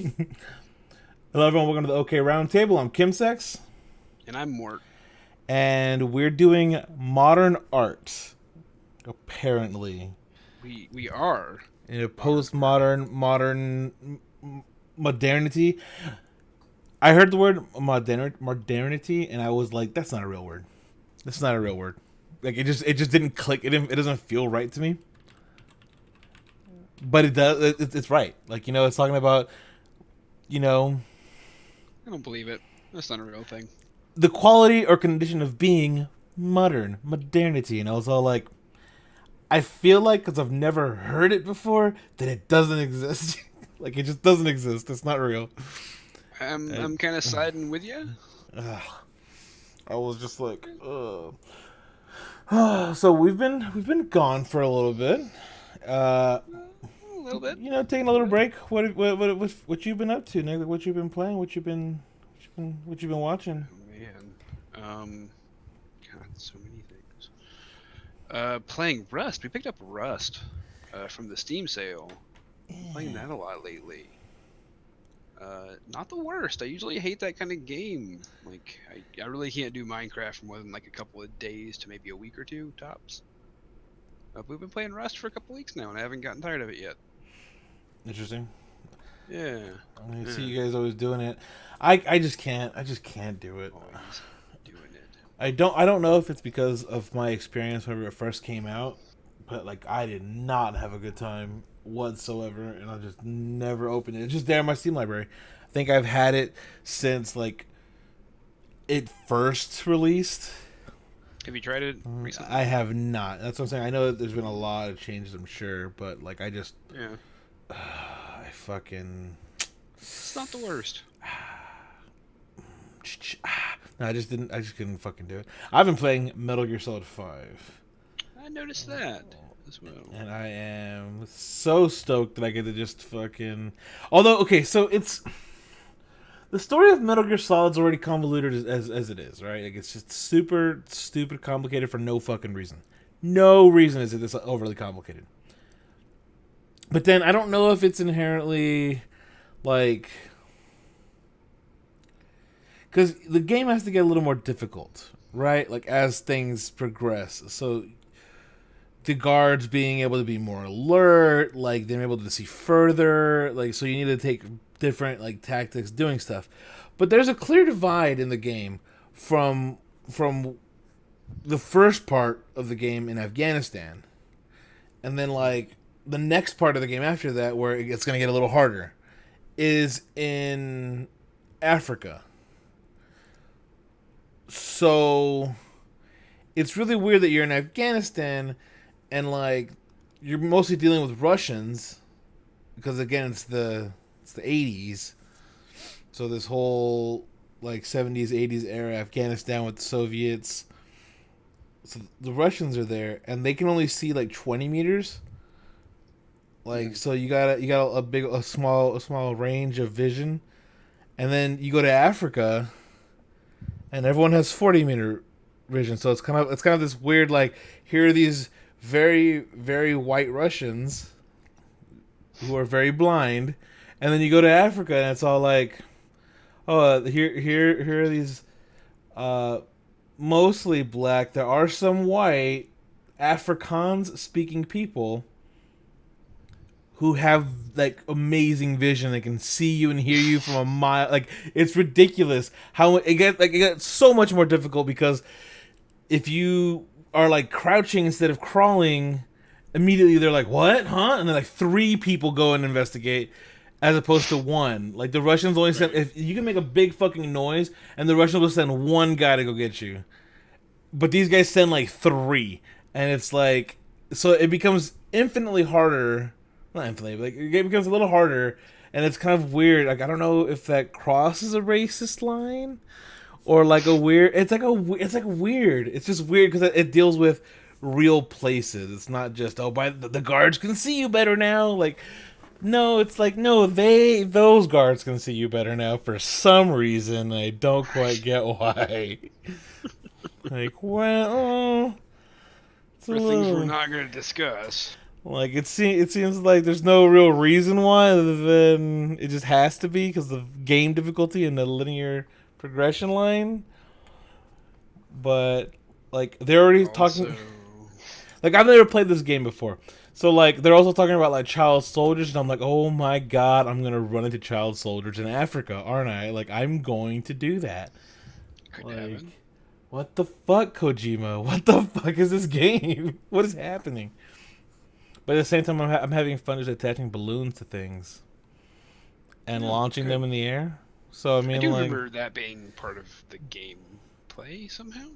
Hello, everyone. Welcome to the OK Roundtable. I'm Kim Sex, And I'm Mort. and we're doing modern art. Apparently, We are in a modern art. modernity. I heard the word modernity, and I was like, "That's not a real word. That's not a real word." Like it just didn't click. It doesn't feel right to me. But it does. It's right. Like it's talking about you know I don't believe it. That's not a real thing. the quality or condition of being modernity, and I was all like, I feel like because I've never heard it before that it doesn't exist. Like it just doesn't exist. It's not real. I'm And, I'm kind of siding with you. I was just like, ugh. So we've been gone for a little bit. Uh, A little bit. Taking a little break. What you been up to, Nick? Like, what you been playing? What you been watching? Oh man. God, so many things. Playing Rust. We picked up Rust from the Steam sale. Been playing that a lot lately. Not the worst. I usually hate that kind of game. Like I really can't do Minecraft for more than like a couple of days to maybe a week or two tops. But we've been playing Rust for a couple weeks now, and I haven't gotten tired of it yet. Interesting. Yeah. I see Yeah. you guys always doing it. I just can't. I just can't do it. Always doing it. I don't know if it's because of my experience whenever it first came out, but like I did not have a good time whatsoever, and I just never opened it. It's just there in my Steam library. I think I've had it since like it first released. Have you tried it recently? I have not. That's what I'm saying. I know that there's been a lot of changes, I'm sure, but like Yeah. I fucking It's not the worst. no, I just didn't. I just couldn't fucking do it. I've been playing Metal Gear Solid 5. I noticed that as well. And I am so stoked that I get to just fucking. Although, okay, so it's the story of Metal Gear Solid's already convoluted as it is, right? Like it's just super stupid complicated for no fucking reason. No reason is it this overly complicated. But then I don't know if it's inherently like because the game has to get a little more difficult, right? Like as things progress. So the guards being able to be more alert, like they're able to see further, like so you need to take different like tactics doing stuff. But there's a clear divide in the game from the first part of the game in Afghanistan and then like the next part of the game after that where it's going to get a little harder is in Africa. So it's really weird that you're in Afghanistan and like you're mostly dealing with Russians because again it's the 80s. So this whole like 70s 80s era Afghanistan with the Soviets. So the Russians are there and they can only see like 20 meters. Like Hmm. so you got a small range of vision. And then you go to Africa and everyone has 40-meter vision. So it's kind of this weird like here are these very very white Russians who are very blind, and then you go to Africa and it's all like, oh, here are these uh, mostly black. There are some white Afrikaans speaking people who have like amazing vision. They can see you and hear you from a mile. Like it's ridiculous how it gets so much more difficult because if you are like crouching instead of crawling, immediately they're like, "What? Huh?" And then like three people go and investigate, as opposed to one. Like the Russians only send Right. if you can make a big fucking noise, and the Russians will send one guy to go get you, but these guys send like three, and it's like so it becomes infinitely harder. Not infinitely, but like, it becomes a little harder, and it's kind of weird. Like I don't know if that crosses a racist line or like a weird. It's like weird. It's just weird because it deals with real places. It's not just by the guards can see you better now. Like no, it's like no, those guards can see you better now for some reason. I don't quite get why. Like well, it's a For things we're little. not going to discuss. Like it seems like there's no real reason why, other than it just has to be because of game difficulty and the linear progression line. But like they're already talking. Also, Like I've never played this game before, so like they're also talking about like child soldiers, and I'm like, oh my god, I'm gonna run into child soldiers in Africa, aren't I? Like I'm going to do that. could Like, happen. what the fuck, Kojima? What the fuck is this game? What is happening? But at the same time, I'm having fun just attaching balloons to things and No, launching them good. in the air. So I I mean, do like, remember that being part of the gameplay somehow.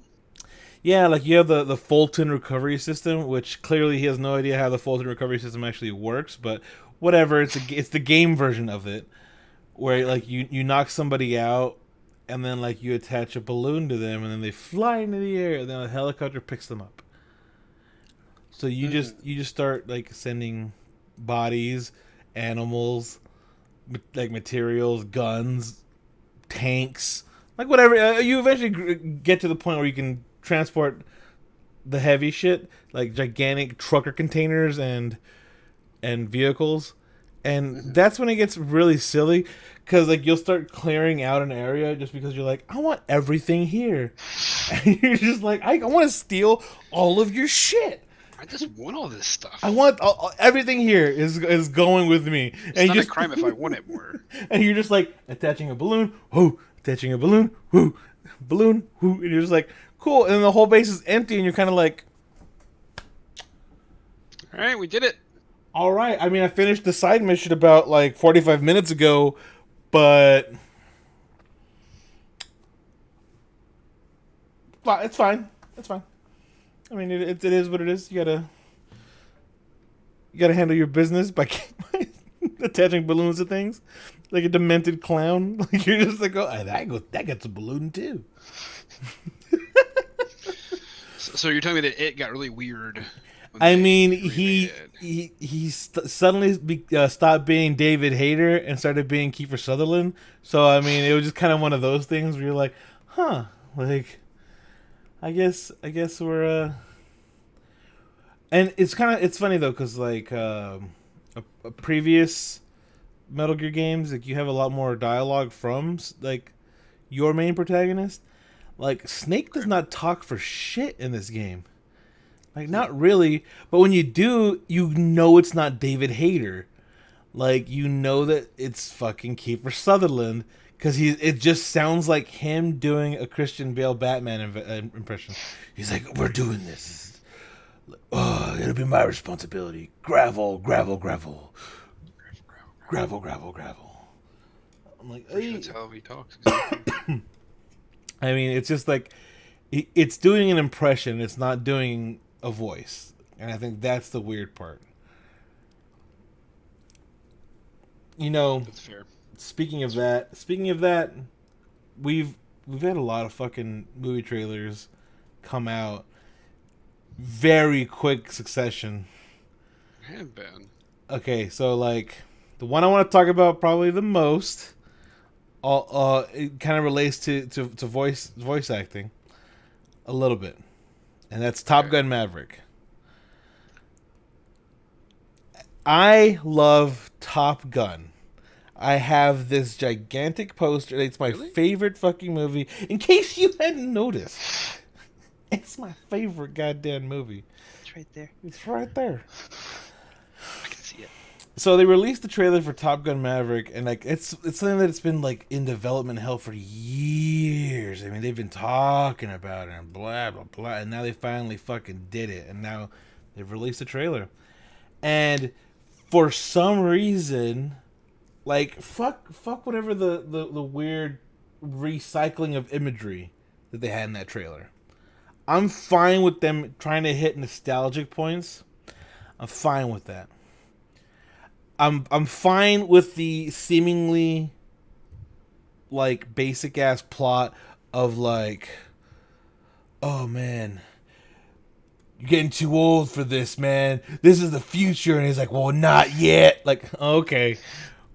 yeah, like you have the Fulton recovery system, which clearly he has no idea how the Fulton recovery system actually works. But whatever, it's the game version of it, where Okay. like you knock somebody out, and then like you attach a balloon to them, and then they fly into the air, and then a helicopter picks them up. So Mm. you just start like sending bodies, animals, like materials, guns, tanks, like whatever. You eventually get to the point where you can transport the heavy shit, like gigantic trucker containers and vehicles, and Hmm. that's when it gets really silly, because like you'll start clearing out an area just because you're like, I want everything here, and you're just like, I want to steal all of your shit. I just want all this I stuff. want everything here is going with me, It's and not you a just crime if I want it more. and you're just like attaching a balloon, whoo, attaching a balloon, whoo, balloon, whoo, and you're just like, cool, and then the whole base is empty, and you're kind of like, All right, we did it. all right. I mean, I finished the side mission about like 45 minutes ago, but it's fine. It's fine. I mean, it is what it is. You gotta handle your business by attaching balloons to things, like a demented clown. Like you're just like, oh, that gets a balloon too. So you're telling me that it got really weird when I they mean, remade it. suddenly stopped being David Hayter and started being Kiefer Sutherland. So I mean, it was just kind of one of those things where you're like, huh, like I guess we're and it's funny though because like a previous Metal Gear games, like you have a lot more dialogue from like your main protagonist. Like Snake does Okay. not talk for shit in this game. Like Hmm. not really, but when you do, you know it's not David Hayter. Like you know that it's fucking Kiefer Sutherland because it just sounds like him doing a Christian Bale Batman impression. He's like, "We're doing this. Oh, it'll be my responsibility. Gravel, gravel, gravel, gravel, gravel, gravel." I'm like, Pretty sure "Hey." that's how he talks exactly. I mean, it's just like it's doing an impression. It's not doing a voice, and I think that's the weird part. You know, That's fair. speaking of that, we've we've had a lot of fucking movie trailers come out very quick succession. Have been. Okay, so like the one I want to talk about probably the most, it kind of relates to voice acting a little bit, and that's Top Okay. Gun Maverick. I love Top Gun. I have this gigantic poster. It's my Really? favorite fucking movie. In case you hadn't noticed, it's my favorite goddamn movie. It's right there. It's right there. I can see it. So they released the trailer for Top Gun Maverick, and like it's something that's been like in development hell for years. I mean, they've been talking about it and blah blah blah, and now they finally fucking did it, and now they've released a trailer. And for some reason, like fuck whatever the weird recycling of imagery that they had in that trailer. I'm fine with them trying to hit nostalgic points. I'm fine with that. I'm fine with the seemingly like basic ass plot of like, oh man, you're getting too old for this, man. This is the future, and he's like, well, not yet. Like, okay,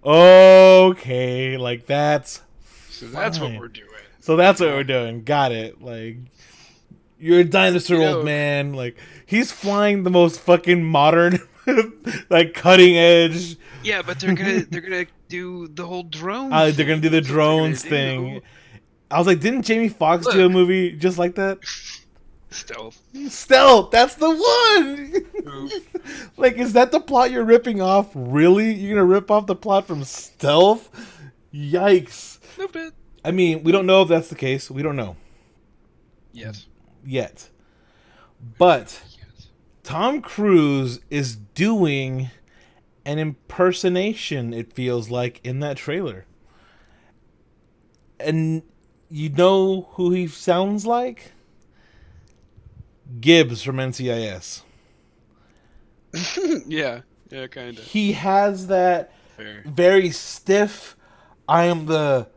okay, like that's So that's what fine. we're doing. So that's what we're Cool. doing. Got it. Like, you're a dinosaur, You old know, man. Like, he's flying the most fucking modern. like cutting edge. Yeah, but they're gonna do the whole drone They're gonna thing. do the That's what they're gonna drones thing. do. I was like, didn't Jamie Foxx do a Look, movie just like that? stealth. Stealth, that's the one. Oof. Like, is that the plot you're ripping off? Really? You're gonna rip off the plot from Stealth? Yikes! No bit. I mean, we don't know if that's the case. We don't know Yes. yet. But Yes. Tom Cruise is doing an impersonation, it feels like, in that trailer. And you know who he sounds like? Gibbs from NCIS. Yeah. Yeah, kinda. He has that Fair. very stiff, I am the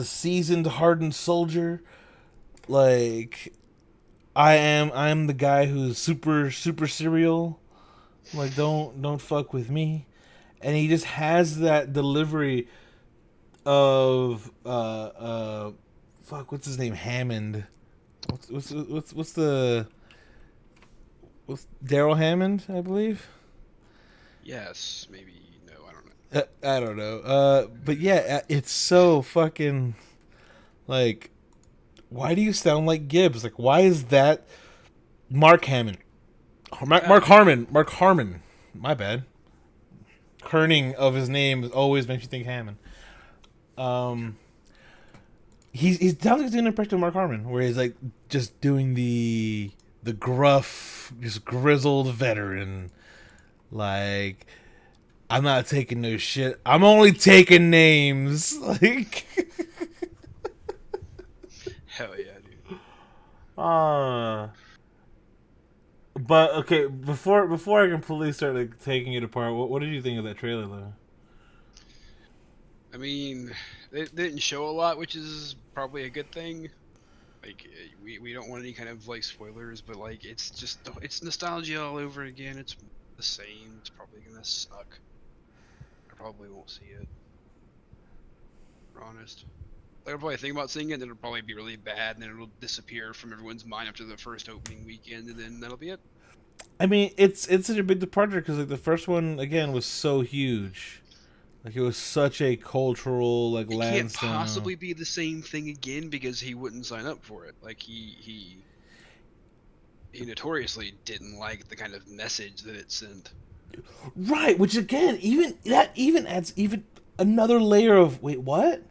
seasoned, hardened soldier. Like, I'm the guy who's super serial. Like, don't fuck with me. And he just has that delivery of fuck, what's his name? Hammond. What's Daryl Hammond, I believe. Yes. Maybe. No, I don't know. I don't know. But yeah, it's so fucking like. Why do you sound like Gibbs? Like, why is that Mark Hammond? Mark Harmon. Mark Harmon. My bad. Kerning of his name always makes you think Hammond. He's down doing an impression of Mark Harmon, where he's like just doing the gruff, just grizzled veteran. Like, I'm not taking no shit. I'm only taking names. Like, Hell yeah, dude. but okay, before I completely start like taking it apart, what did you think of that trailer though? I mean, they didn't show a lot, which is probably a good thing. Like, we don't want any kind of like spoilers, but like it's nostalgia all over again. It's the same. It's probably gonna suck. I probably won't see it. For honest. Like, I'll probably think about seeing it, and it'll probably be really bad, and then it'll disappear from everyone's mind after the first opening weekend, and then that'll be it. I mean, it's such a big departure because like the first one again was so huge, like it was such a cultural like It can't landstone. possibly be the same thing again because he wouldn't sign up for it. Like he notoriously didn't like the kind of message that it sent. Right, which again, even adds even another layer of wait, what?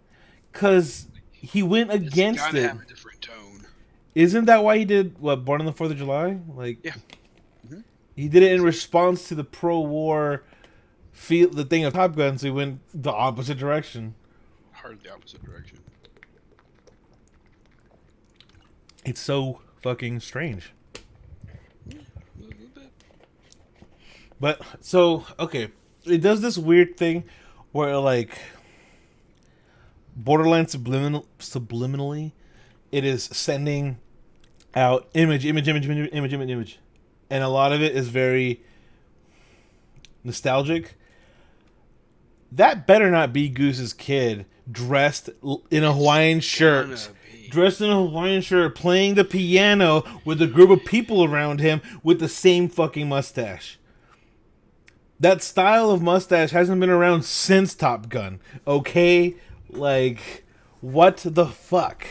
Because he went It's against gotta it. have a different tone. Isn't that why he did what Born on the 4th of July? Like, Yeah. Hmm. he did it in response to the pro-war feel the thing of Top Gun, so he went the opposite direction. Hard the opposite direction. It's so fucking strange. A little bit. But so okay, it does this weird thing where like borderline subliminally, it is sending out image, and a lot of it is very nostalgic. That better not be Goose's kid dressed in a Hawaiian shirt. Gonna be. Dressed in a Hawaiian shirt, playing the piano with a group of people around him with the same fucking mustache. That style of mustache hasn't been around since Top Gun. Okay? Like, what the fuck?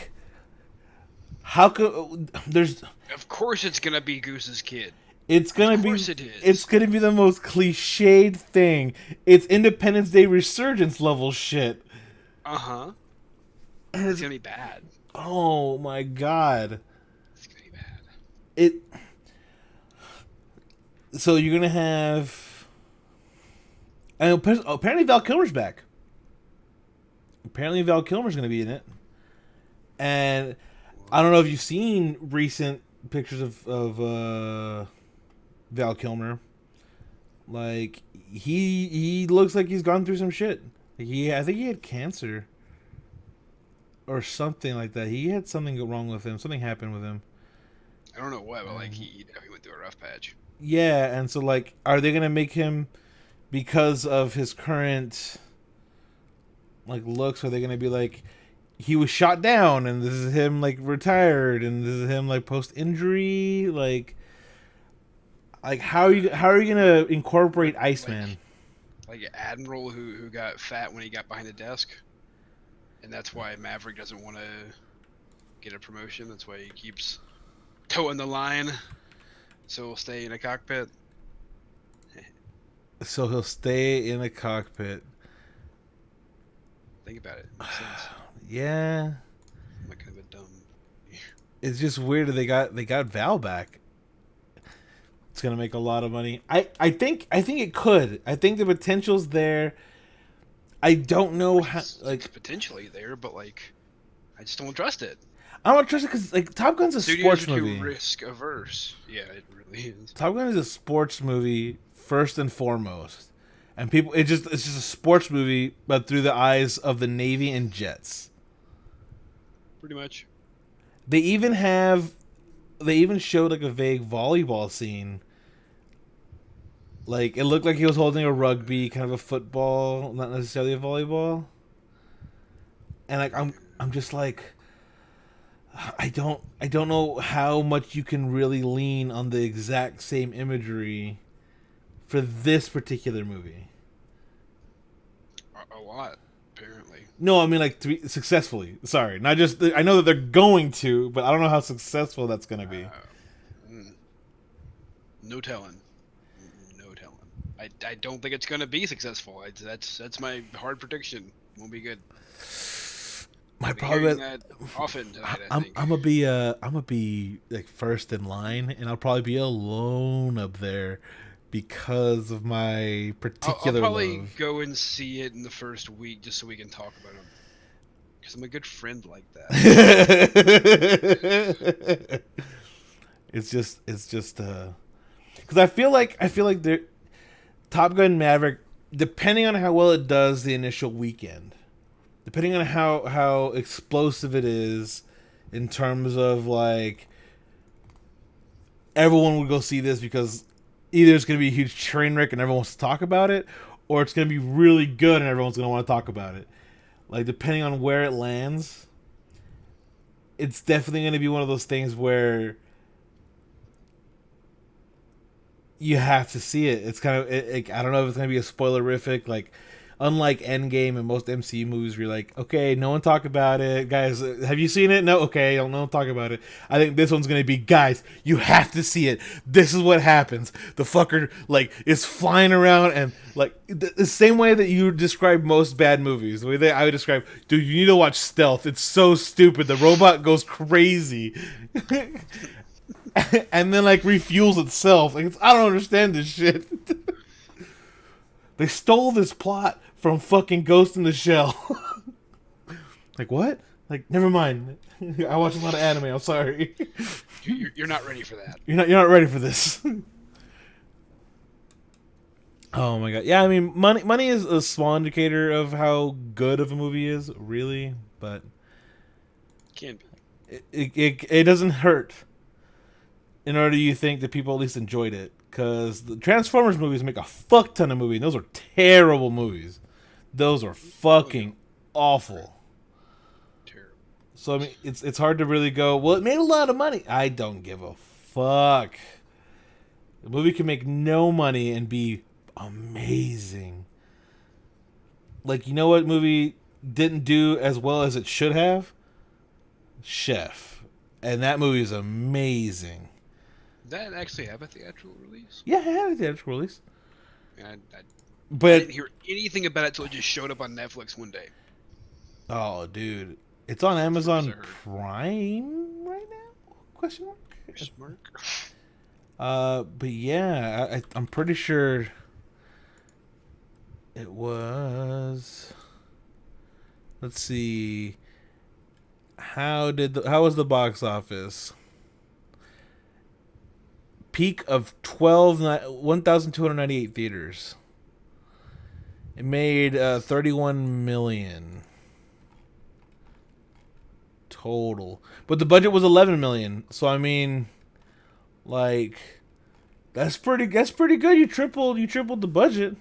How could there's Of course it's gonna be Goose's kid. it's gonna Of be course it is. it's gonna be the most cliched thing. It's Independence Day resurgence level shit. Uh-huh. It's gonna be bad. Oh my god. It's gonna be bad. It so you're gonna have and apparently Val Kilmer's back. Apparently Val Kilmer's gonna be in it. And I don't know if you've seen recent pictures of Val Kilmer. Like he looks like he's gone through some shit. I think he had cancer or something like that. He had something go wrong with him. Something happened with him. I don't know what, but like he went through a rough patch. Yeah, and so like, are they gonna make him because of his current like looks? Are they gonna be like he was shot down and this is him like retired and this is him like post injury? Like, Like how are you gonna incorporate Like Iceman? like an admiral who got fat when he got behind the desk, and that's why Maverick doesn't want to get a promotion. That's why he keeps toeing the line, so he'll stay in a cockpit. So he'll stay in a cockpit. Think about it. It makes sense. Yeah, I'm like kind of a dumb. it's just weird that they got Val back. It's gonna make a lot of money. I think it could. I think the potential's there. I don't know how. It's Like potentially there, but like I just don't trust it. I don't trust it because like Top Gun's a Studios sports are too movie. risk averse. Yeah, it really is. Top Gun is a sports movie first and foremost, and people it's just a sports movie, but through the eyes of the Navy and jets. Pretty much. They even have they even showed like a vague volleyball scene. Like it looked like he was holding a rugby, kind of a football, not necessarily a volleyball. And like I'm just like I don't know how much you can really lean on the exact same imagery for this particular movie. A lot, apparently. No, I mean like to be successfully. Sorry, not just I know that they're going to, but I don't know how successful that's going to be. Mm, no telling. No telling. I don't think it's gonna be successful. That's my hard prediction. Won't be good. My I'll be problem hearing is that often tonight. I I'm think. I'm gonna be like first in line, and I'll probably be alone up there because of my I'll particular probably love. go and see it in the first week just so we can talk about it. Because I'm a good friend like that. It's just because I feel like there Top Gun Maverick, depending on how well it does the initial weekend, depending on how explosive it is in terms of like everyone would go see this because either it's going to be a huge train wreck and everyone wants to talk about it, or it's going to be really good and everyone's going to want to talk about it. Like depending on where it lands, it's definitely going to be one of those things where you have to see it. It's kind of I don't know if it's gonna be a spoilerific like. Unlike Endgame and most MCU movies, where you're like, okay, no one talk about it, guys. Have you seen it? No, okay, no one talk about it. I think this one's gonna be, guys, you have to see it. This is what happens. The fucker like is flying around and like the same way that you describe most bad movies. The way that I would describe, dude, you need to watch Stealth. It's so stupid. The robot goes crazy. And then like refuels itself. Like I don't understand this shit. They stole this plot from fucking Ghost in the Shell. Like what? Like never mind. I watch a lot of anime. I'm sorry. You're not ready for that. You're not ready for this. Oh my god. Yeah, I mean money is a small indicator of how good of a movie is, really, but Can be. it doesn't hurt in order you think that people at least enjoyed it. Because the Transformers movies make a fuck ton of movies. And those are terrible movies. Those are fucking awful. Terrible. So I mean, it's hard to really go. Well, it made a lot of money. I don't give a fuck. The movie can make no money and be amazing. Like you know what movie didn't do as well as it should have? Chef, and that movie is amazing. Did that actually have a theatrical release? Yeah, it had a theatrical release, And I but didn't hear anything about it until it just showed up on Netflix one day. oh, dude, it's on First I Amazon heard. Prime right now? Question mark. Question mark. But yeah, I'm pretty sure it was. Let's see. How was the box office? Peak of 1,298 theaters. It made 31 million total, but the budget was 11 million. So I mean, like, that's pretty good. You tripled the budget.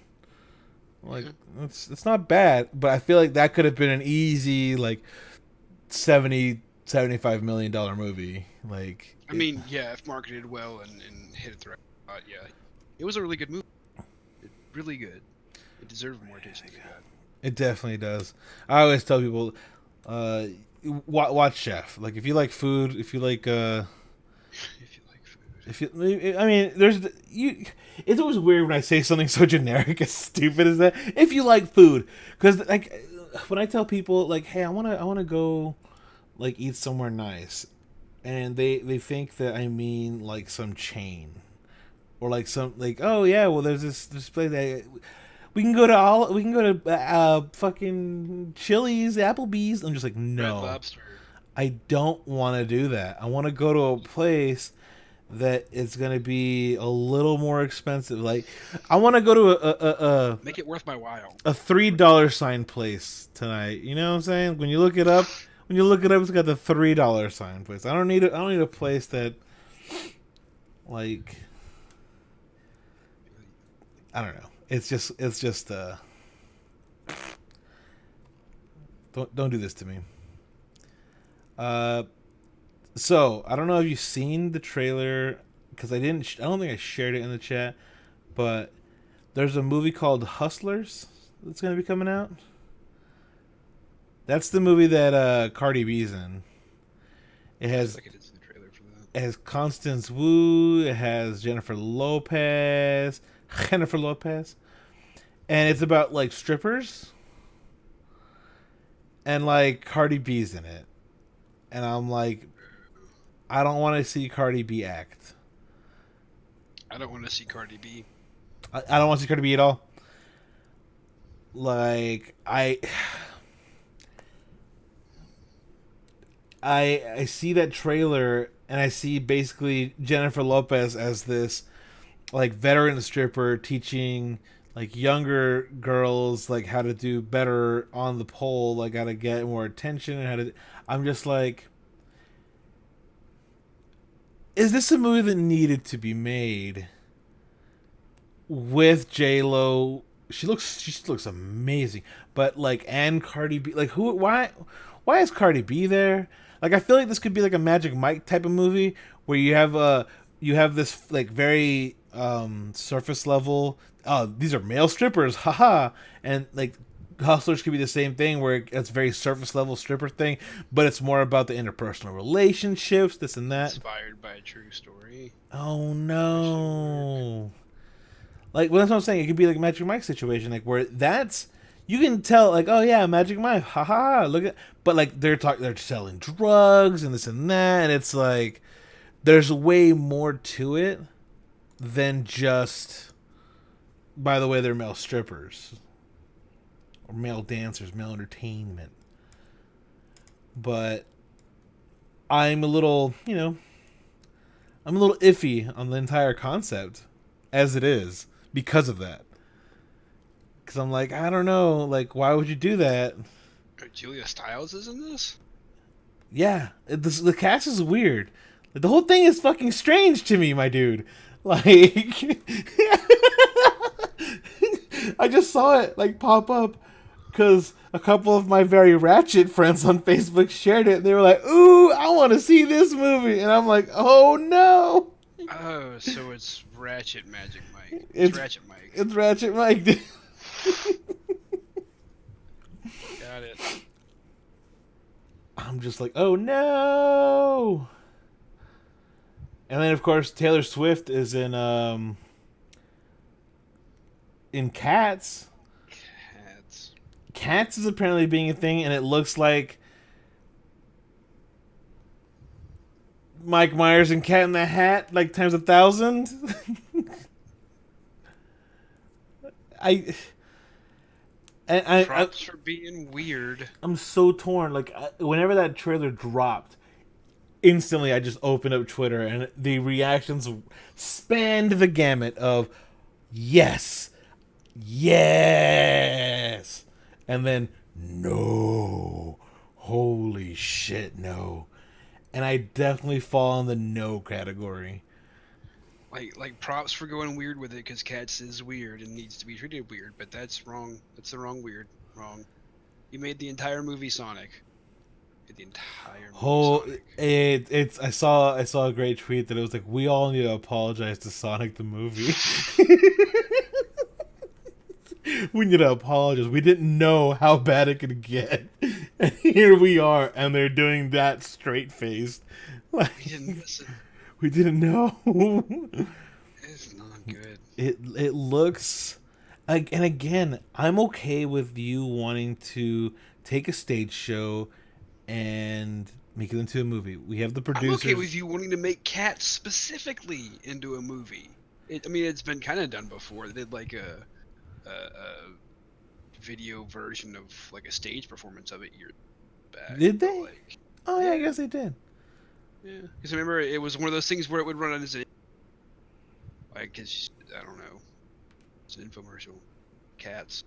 Like it's not bad, but I feel like that could have been an easy like 70 $75 million movie. Like I mean, yeah, if marketed well and hit its right Yeah, it was a really good movie. Really good. It deserved more attention than it got. It definitely does. I always tell people, uh, watch Chef. Like if you like food, if you like, If you like food. if you, I mean, there's you. It's always weird when I say something so generic as stupid as that. If you like food, because like when I tell people like, hey, I wanna go like eat somewhere nice, and they think that I mean like some chain or like some like, oh yeah, well there's this place that we can go to fucking Chili's, Applebee's. I'm just like, Red no, Lobster. I don't want to do that. I want to go to a place that it's gonna be a little more expensive. Like, I want to go to Make it worth my while. a $3 sign place tonight. You know what I'm saying? When you look it up, it's got the $3 sign place. I don't need a place that, like, I don't know. It's just don't do this to me. Uh, so I don't know if you've seen the trailer because I didn't. I don't think I shared it in the chat, but there's a movie called Hustlers that's gonna be coming out. That's the movie that Cardi B's in. It I feel has like I did see the trailer for that. it has Constance Wu. It has Jennifer Lopez. Jennifer Lopez, and it's about like strippers, and like Cardi B's in it, and I'm like, I don't want to see Cardi B act. I don't want to see Cardi B. I don't want to see Cardi B at all. Like I see that trailer and I see basically Jennifer Lopez as this like veteran stripper teaching like younger girls like how to do better on the pole, like how to get more attention and how to. I'm just like, is this a movie that needed to be made with J Lo? She looks amazing, but like and Cardi B, like who? Why is Cardi B there? Like I feel like this could be like a Magic Mike type of movie where you have this like very surface level. Oh, these are male strippers, haha, and like Hustlers could be the same thing where it's very surface level stripper thing, but it's more about the interpersonal relationships, this and that. Inspired by a true story. Oh Actually work. no! Like, well, that's what I'm saying. It could be like a Magic Mike situation, like where that's you can tell, like, oh yeah, Magic Mike, haha, look at, but like they're selling drugs and this and that, and it's like there's way more to it than just. By the way, they're male strippers or male dancers, male entertainment. But I'm a little, I'm a little iffy on the entire concept as it is because of that. Because I'm like, I don't know, like, why would you do that? Julia Stiles is in this? Yeah, the cast is weird. Like, the whole thing is fucking strange to me, my dude. Like, I just saw it like pop up because a couple of my very ratchet friends on Facebook shared it. They were like, "Ooh, I want to see this movie," and I'm like, "Oh no!" Oh, so it's Ratchet Magic Mike. It's Ratchet Mike. It's Ratchet Mike. Got it. I'm just like, "Oh no!" And then of course Taylor Swift is in Cats. Cats. Cats is apparently being a thing, and it looks like Mike Myers and Cat in the Hat, like times 1,000. I Props for being weird. I'm so torn. Like whenever that trailer dropped, instantly I just opened up Twitter and the reactions spanned the gamut of yes, yes, and then no, holy shit, no. And I definitely fall in the no category. Like props for going weird with it because Cats is weird and needs to be treated weird, but that's wrong. That's the wrong weird. Wrong. You made the entire movie Sonic. the entire movie Oh, Sonic. it's I saw a great tweet that it was like we all need to apologize to Sonic the movie. We need to apologize. We didn't know how bad it could get, and here we are, and they're doing that straight faced. Like We didn't listen. we didn't know. It's not good. It looks like, and again, I'm okay with you wanting to take a stage show and make it into a movie. We have the I'm okay producers. with you wanting to make Cats specifically into a movie. I mean, it's been kind of done before. They did like a video version of like a stage performance of it years back. Did But they? like, Oh yeah, I guess they did. yeah, because remember it was one of those things where it would run as a like, cause I don't know, it's an infomercial, Cats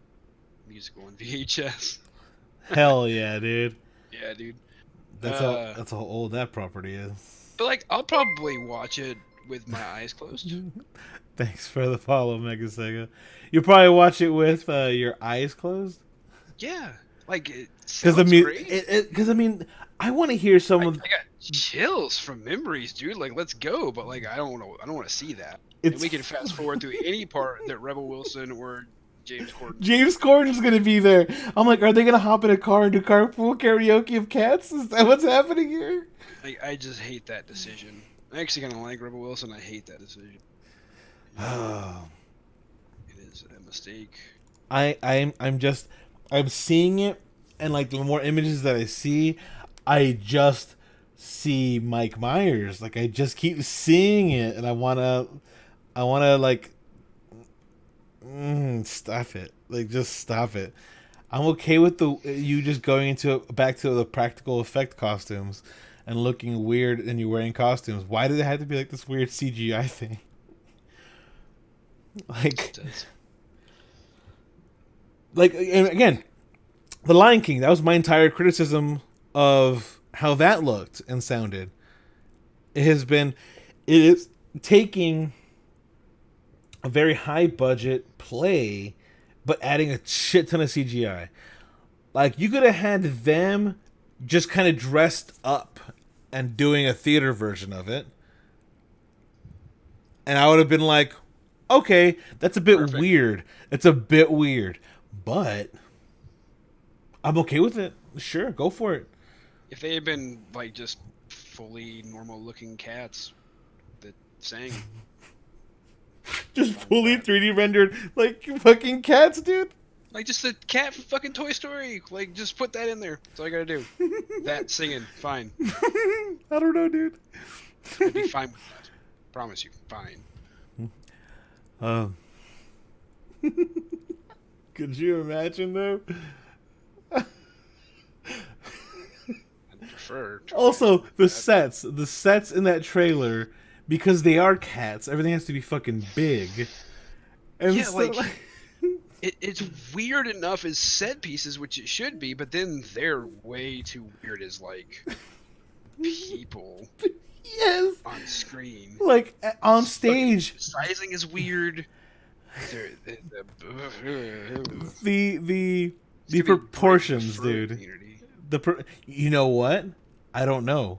musical on VHS. Hell yeah, dude. Yeah, dude. That's how old that property is. But like, I'll probably watch it with my eyes closed. Thanks for the follow, Mega Sega. You probably watch it with your eyes closed. Yeah, like it Because sounds great. because I mean, I want to hear I someone. got chills from memories, dude. Like, let's go. But like, I don't know. I don't want to see that. And It's we can fast forward through any part that Rebel Wilson or James Corden. James Corden's gonna be there. I'm like, are they gonna hop in a car and do carpool karaoke of Cats? Is that what's happening here? I just hate that decision. I actually kind of like Rebel Wilson. I hate that decision. Oh. It is a mistake. I'm seeing it, and like the more images that I see, I just see Mike Myers. Like I just keep seeing it, and I wanna like stop it. Like just stop it. I'm okay with the you just going into back to the practical effect costumes and looking weird, and you wearing costumes. Why did it have to be like this weird CGI thing? Like. It does. Like, and again, the Lion King, that was my entire criticism of how that looked and sounded. It is taking a very high budget play but adding a shit ton of CGI. Like, you could have had them just kind of dressed up and doing a theater version of it, and I would have been like, okay, that's a bit Perfect. weird. It's a bit weird, but I'm okay with it. Sure, go for it. If they had been like just fully normal looking cats that sang, Just fully 3D rendered like fucking cats, dude. like just the cat from fucking Toy Story, like just put that in there. That's all I gotta do. That singing, fine. I don't know, dude. I'd be fine with that. Promise you, fine. Um, could you imagine though? I'd prefer. to Also, the that. sets in that trailer, because they are cats. Everything has to be fucking big. And Yeah, so, like- It's weird enough as set pieces, which it should be, but then they're way too weird as like people yes, on screen. like on stage, Sizing is weird. the proportions, dude. You know what? I don't know.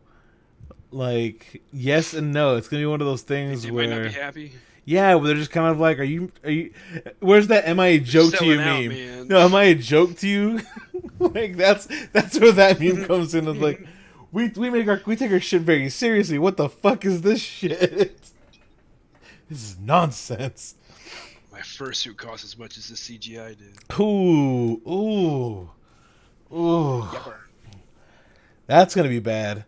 Like, yes and no. It's gonna be one of those things They might not where, be happy. yeah, where they're just kind of like, are you? Where's that? Am I a joke to you Selling out, meme? man. No, am I a joke to you? Like that's where that meme comes in. It's like, we take our shit very seriously. What the fuck is this shit? This is nonsense. My fursuit costs as much as the CGI did. Ooh, ooh, ooh. Yupper. That's gonna be bad.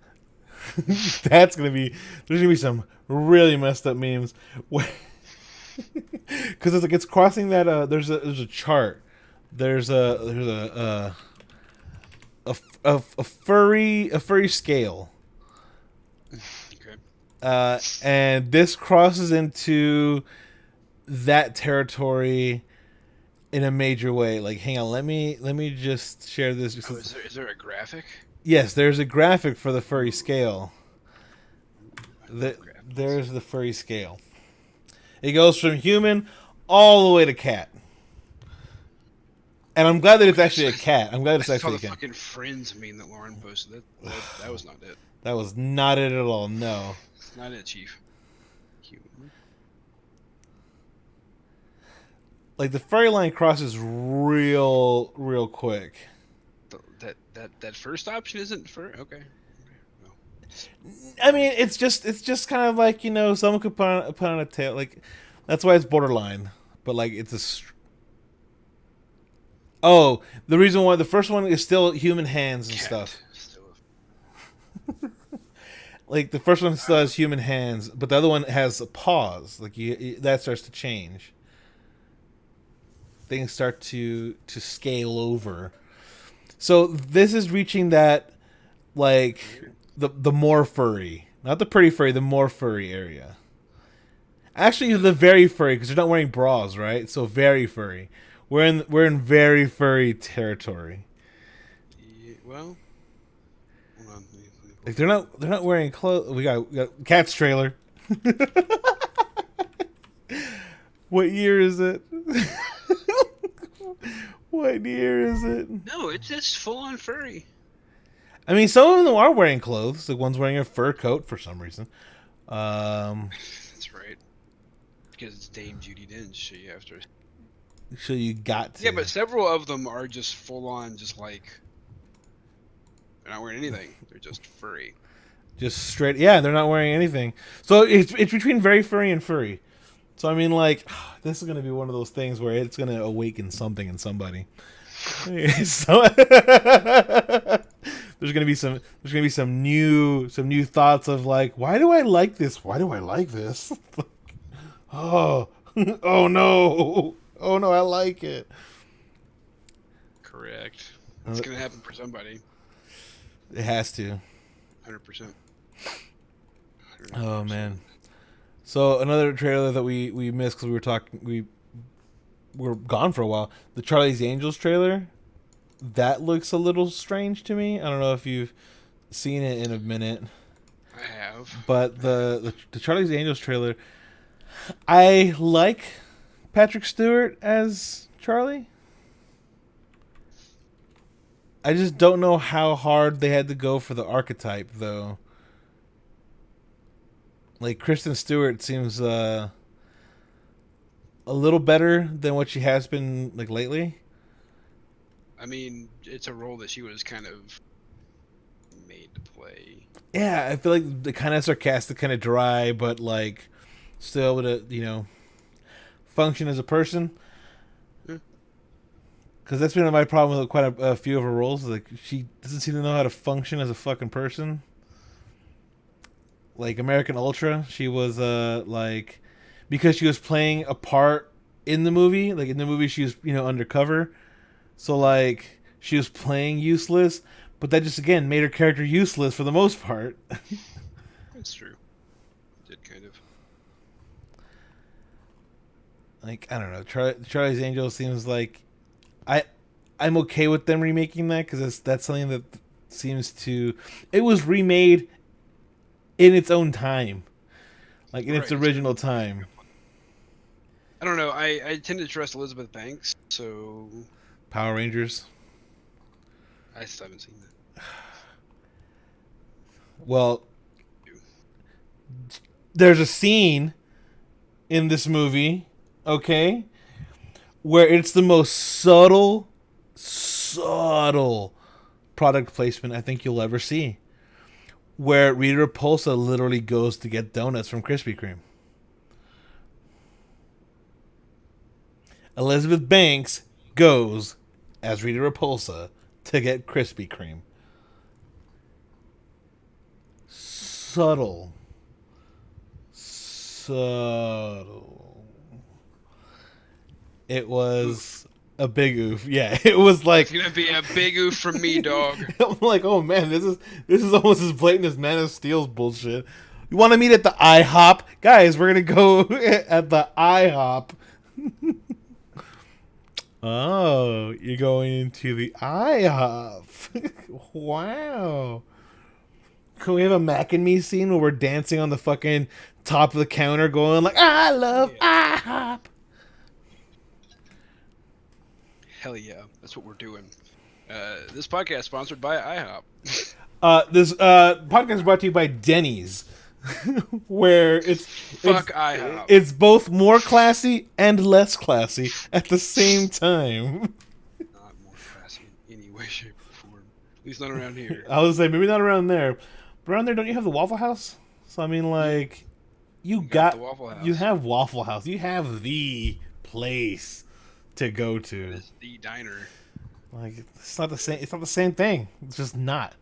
There's gonna be some really messed up memes. Because it's like it's crossing that. There's a chart. There's a furry scale. Okay. And this crosses into that territory in a major way. Like, hang on, let me just share this. Oh, is there a graphic? Yes, there's a graphic for the furry scale. There's the furry scale. It goes from human all the way to cat. And I'm glad that it's Okay, actually a cat. I'm glad I it's saw actually the a cat. fucking Friends meme that Lauren posted. That was not it. That was not it at all. No. It's not it, Chief. Human. Like the furry line crosses real quick. That first option isn't for okay. No. I mean, it's just kind of like, someone could put on a tail. Like that's why it's borderline. But like it's oh, the reason why the first one is still human hands and Cat. stuff. Still Like the first one still has human hands, but the other one has paws. Like that starts to change. Things start to scale over. So this is reaching that, like, the more furry, not the pretty furry, the more furry area. Actually, the very furry, because they're not wearing bras, right? So very furry. We're in very furry territory. yeah, well, hold on. Let me Like they're not wearing clothes. We got Cat's trailer. What year is it? What year is it? No, it's just full on furry. I mean, some of them are wearing clothes. The one's wearing a fur coat for some reason. That's right. Because it's Dame Judi Dench, so you have to. So you got to. Yeah, but several of them are just full on, just like they're not wearing anything. They're just furry. Just straight. Yeah, they're not wearing anything. So it's between very furry and furry. So I mean, like, this is gonna be one of those things where it's gonna awaken something in somebody. So there's gonna be some new thoughts of like, why do I like this? Why do I like this? Oh, oh no, oh no, I like it. Correct. It's gonna happen for somebody. It has to. 100%. Oh man. So another trailer that we missed because we were gone for a while. The Charlie's Angels trailer, that looks a little strange to me. I don't know if you've seen it in a minute, I have. but the Charlie's Angels trailer, I like Patrick Stewart as Charlie. I just don't know how hard they had to go for the archetype though. Like Kristen Stewart seems a little better than what she has been like lately. I mean, it's a role that she was kind of made to play. Yeah, I feel like the kind of sarcastic, kind of dry, but like still able to function as a person. Yeah. Because that's been my problem with quite a few of her roles. Like she doesn't seem to know how to function as a fucking person. Like American Ultra, she was like, because she was playing a part in the movie. Like in the movie, she was undercover, so like she was playing useless. But that just again made her character useless for the most part. That's true. Did kind of. Like I don't know, Charlie's Angels seems like I'm okay with them remaking that because that's something that seems to it was remade in its own time, like in its original time. I don't know. I tend to trust Elizabeth Banks, so Power Rangers. I still haven't seen that. Well, there's a scene in this movie, okay, where it's the most subtle product placement I think you'll ever see. Where Rita Repulsa literally goes to get donuts from Krispy Kreme. Elizabeth Banks goes as Rita Repulsa to get Krispy Kreme. Subtle. It was a big oof. Yeah, it was like It's gonna be a big oof from me, dog. I'm like, oh man, this is almost as blatant as Man of Steel's bullshit. You want to meet at the IHOP, guys? We're gonna go at the IHOP. Oh, you're going into the IHOP. Wow. Can we have a Mac and Me scene where we're dancing on the fucking top of the counter, going like, "I love IHOP." Hell yeah, that's what we're doing. This podcast sponsored by IHOP. This podcast is brought to you by Denny's, where Fuck IHOP. it's both more classy and less classy at the same time. Not more classy in any way, shape, or form. At least not around here. I was say maybe not around there, but around there, don't you have the Waffle House? So I mean, like, you got the Waffle House. you have Waffle House. You have the place to go to. It's the diner. Like, it's not the same. It's not the same thing. It's just not.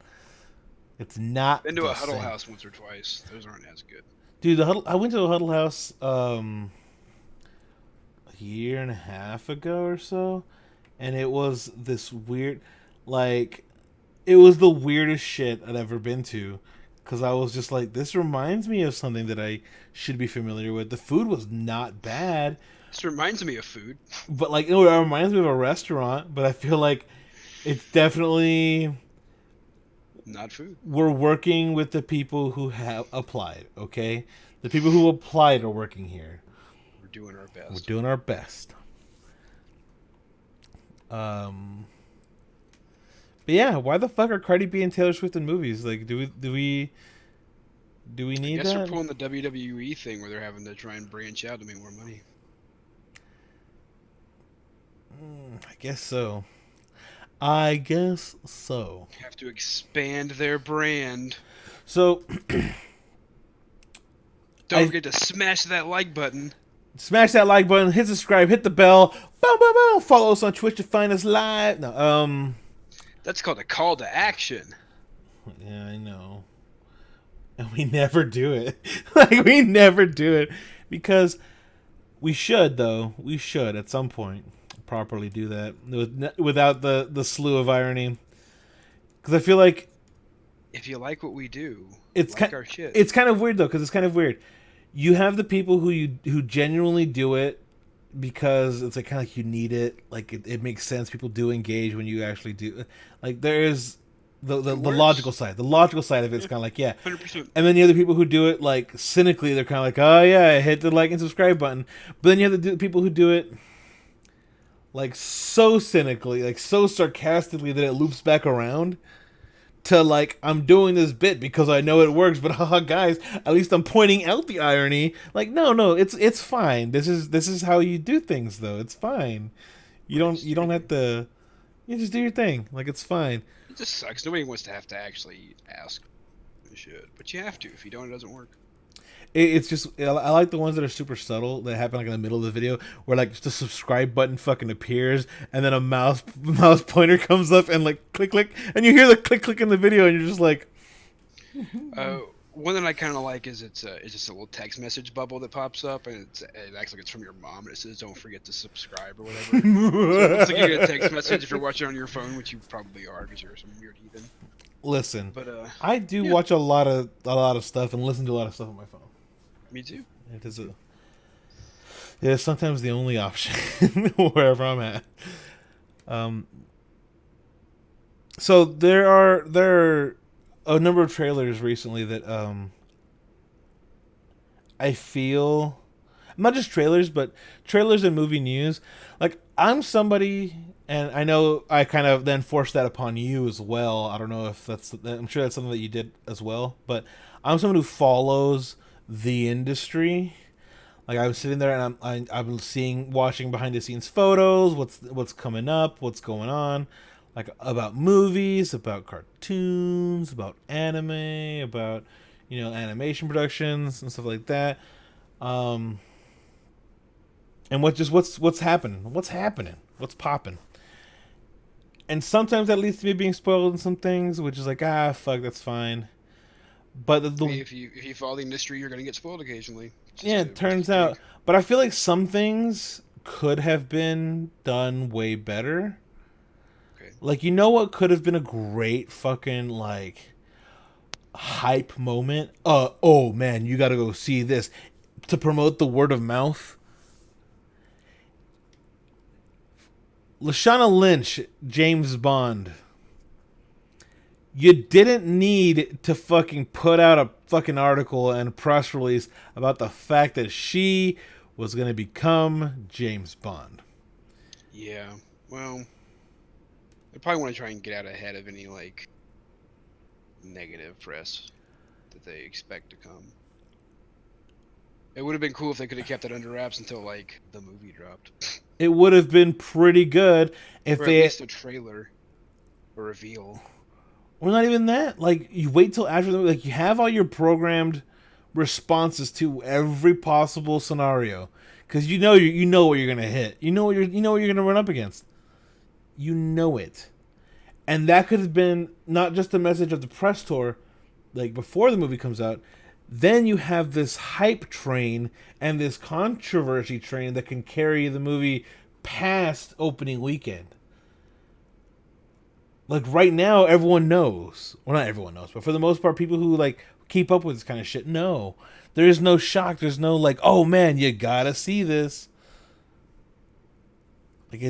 It's not. Been to the a Huddle same. House once or twice. Those aren't as good. Dude, I went to a Huddle House a year and a half ago or so, and it was this weird, like, it was the weirdest shit I'd ever been to, because I was just like, this reminds me of something that I should be familiar with. The food was not bad, This reminds me of food. but like, it reminds me of a restaurant, but I feel like it's definitely, Not food. we're working with the people who have applied, okay? The people who applied are working here. We're doing our best. We're doing our best. But yeah, why the fuck are Cardi B and Taylor Swift in movies? Like, do we need I guess they're that? pulling the WWE thing where they're having to try and branch out to make more money. I guess so. I guess so. Have to expand their brand. So, Don't forget to smash that like button. smash that like button, hit subscribe, hit the bell, boom, boom, boom. Follow us on Twitch to find us live. No, That's called a call to action. yeah, I know. And we never do it. Like, we never do it. Because we should, though. We should, at some point, properly do that. Without the slew of irony. Because I feel like If you like what we do, it's like our shit. it's kind of weird, though, because it's kind of weird. You have the people who genuinely do it because it's like kind of like you need it. Like, it makes sense. People do engage when you actually do. Like, there is the logical side. The logical side of it's kind of like, yeah. 100%. And then the other people who do it, like, cynically, they're kind of like, oh, yeah, hit the like and subscribe button. But then you have the people who do it, like, so cynically, like, so sarcastically that it loops back around to, like, I'm doing this bit because I know it works, but haha, guys, at least I'm pointing out the irony. Like, no, it's fine. This is how you do things, though. It's fine. You don't have to. You just do your thing. Like, it's fine. It just sucks. Nobody wants to have to actually ask. You should, but you have to. If you don't, it doesn't work. It's just, I like the ones that are super subtle that happen like in the middle of the video where like just a subscribe button fucking appears and then a mouse pointer comes up and like click click and you hear the click click in the video and you're just like. One that I kind of like is it's just a little text message bubble that pops up and it acts like it's from your mom and it says don't forget to subscribe or whatever. So it looks like you get a text message if you're watching on your phone, which you probably are because you're some weird heathen. Listen, But I do watch a lot of stuff and listen to a lot of stuff on my phone. me too. It is sometimes the only option wherever I'm at. So there are a number of trailers recently that I feel, not just trailers, but trailers and movie news. Like, I'm somebody, and I know I kind of then forced that upon you as well. I don't know if I'm sure that's something that you did as well, but I'm someone who follows the industry. Like, I'm sitting there and I'm watching behind the scenes photos, what's coming up, what's going on, like about movies, about cartoons, about anime, about animation productions and stuff like that. And what's happening, what's popping. And sometimes that leads to me being spoiled in some things, which is like, fuck, that's fine. But I mean, if you follow the industry, you're gonna get spoiled occasionally. Yeah, it turns out. But I feel like some things could have been done way better. Okay. Like, what could have been a great fucking, like, hype moment? Oh, man, you gotta go see this. To promote the word of mouth. Lashana Lynch, James Bond. You didn't need to fucking put out a fucking article and a press release about the fact that she was going to become James Bond. Yeah. Well, I probably want to try and get out ahead of any like negative press that they expect to come. It would have been cool if they could have kept it under wraps until like the movie dropped, It would have been pretty good if or at they. least a trailer or reveal. Well, not even that. Like you wait till after the like you have all your programmed responses to every possible scenario because you know what you're gonna hit. You know what you're gonna run up against. You know it, and that could have been not just the message of the press tour, like before the movie comes out. Then you have this hype train and this controversy train that can carry the movie past opening weekend. Like right now, everyone knows. Well, not everyone knows, but for the most part, people who like keep up with this kind of shit know. There's no shock. There's no like, oh man, you gotta see this. Like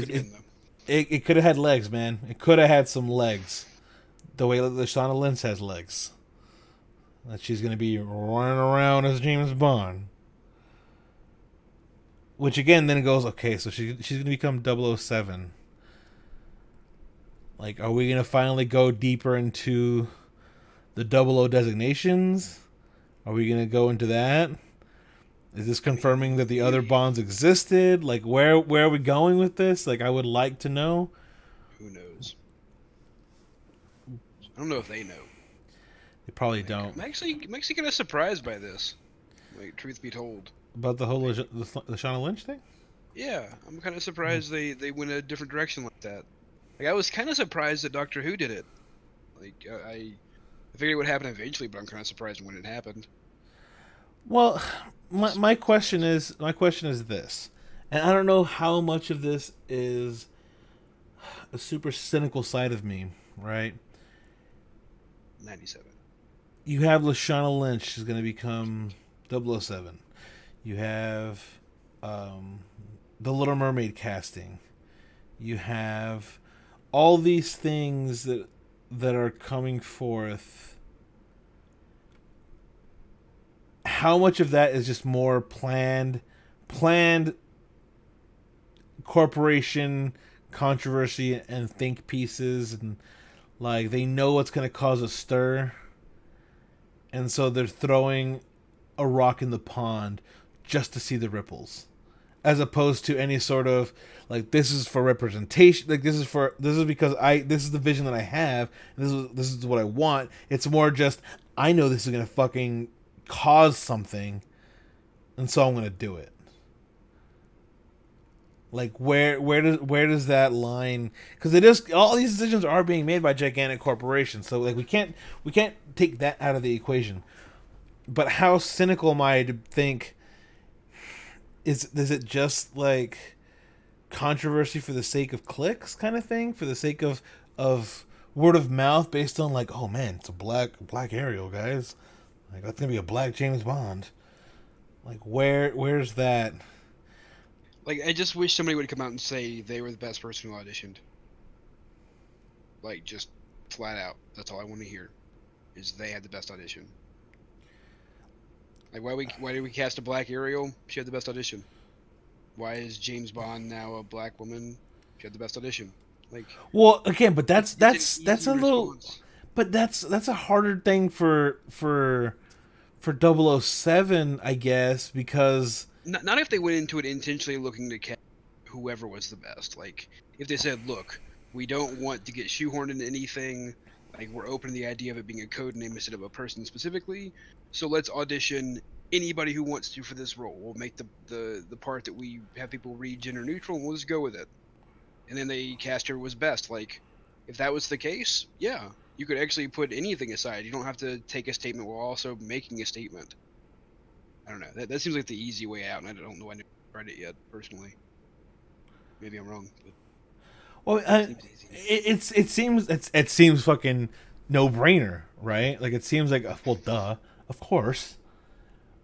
it could have had legs, man. It could have had some legs. The way that Lashana Lynch has legs. That she's gonna be running around as James Bond. Which again then goes, okay, so she's gonna become 007. Like, are we gonna finally go deeper into the 00 designations? Are we gonna go into that? Is this confirming that the other bonds existed? Like, where are we going with this? Like, I would like to know. Who knows? I don't know if they know. They probably don't. I'm actually kind of surprised by this. Like, truth be told. About the whole Lashana Lynch thing? Yeah, I'm kind of surprised they went a different direction like that. Like, I was kind of surprised that Doctor Who did it. Like, I figured it would happen eventually, but I'm kind of surprised when it happened. Well, my question is this, and I don't know how much of this is a super cynical side of me, right? 97. You have Lashana Lynch is going to become 007. You have the Little Mermaid casting. You have all these things that are coming forth. How much of that is just more planned corporation controversy and think pieces, and like they know what's going to cause a stir, and so they're throwing a rock in the pond just to see the ripples, as opposed to any sort of like, this is for representation, like this is because this is the vision that I have, this is what I want. It's more just, I know this is going to fucking cause something, and so I'm going to do it. Like where does that line? Because it is, all these decisions are being made by gigantic corporations. So like we can't take that out of the equation. But how cynical am I to think? Is it just like controversy for the sake of clicks kind of thing, for the sake of word of mouth, based on like, oh man, it's a black Ariel, guys. Like that's gonna be a black James Bond. Like where's that? Like, I just wish somebody would come out and say they were the best person who auditioned. Like, just flat out. That's all I want to hear. Is they had the best audition. Like, why did we cast a black Ariel? She had the best audition. Why is James Bond now a black woman? She had the best audition. Like, well, again, but that's it's a little, response. but that's a harder thing for 007, I guess, because Not if they went into it intentionally looking to cast whoever was the best. Like, if they said, look, we don't want to get shoehorned into anything. Like, we're open to the idea of it being a code name instead of a person specifically. So let's audition anybody who wants to for this role. We'll make the part that we have people read gender neutral, and we'll just go with it. And then they cast her was best. Like, if that was the case, yeah, you could actually put anything aside. You don't have to take a statement while also making a statement. I don't know. That seems like the easy way out, and I don't know. I never tried it yet, personally. Maybe I'm wrong. But well, it seems fucking no brainer, right? Like it seems like, well, duh, of course.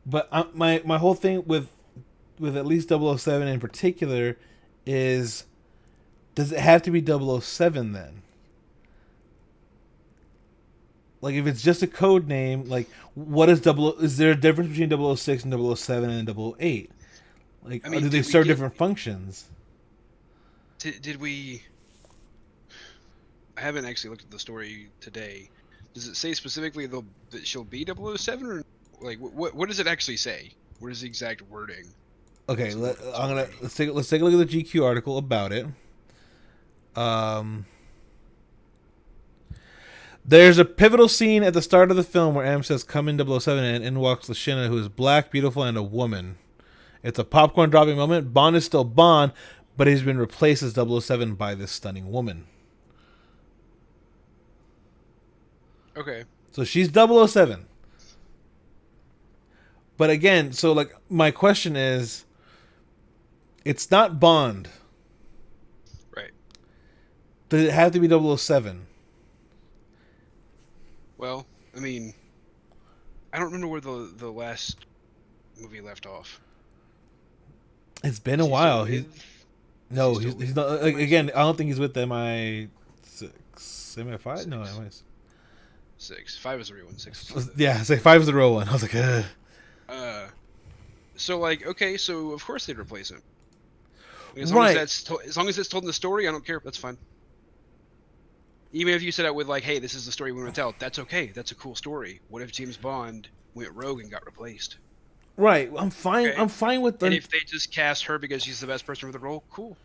But my whole thing with at least 007 in particular is, does it have to be 007 then? Like, if it's just a code name, like, what is is there a difference between 006 and 007 and 008? Like, I mean, do they serve different functions? Did we? I haven't actually looked at the story today. Does it say specifically that she'll be 007, or like what does it actually say? What is the exact wording? Okay, Some more of the story. let's take a look at the GQ article about it. Um, there's a pivotal scene at the start of the film where M says, "Come in 007," and in walks Lashana, who is black, beautiful, and a woman. It's a popcorn dropping moment. Bond is still Bond, but he's been replaced as 007 by this stunning woman. Okay. So she's 007. But again, so like my question is, it's not Bond. Right. Does it have to be 007? Well, I mean, I don't remember where the last movie left off. It's been a Is he still while. with? Is he No, still he's with not. Like, MI6? again, I don't think he's with MI6, MI5. No, Six. MI6. 6. 5 is the real one. 6 is the. Yeah, say five is the real one. I was like, ugh. Uh. So like, okay, so of course they'd replace him. As long as Right. as long as it's told in the story, I don't care. That's fine. Even if you set out with like, hey, this is the story we want to tell, that's okay. That's a cool story. What if James Bond went rogue and got replaced? Right. I'm fine. Okay. I'm fine with And the. if they just cast her because she's the best person for the role, cool.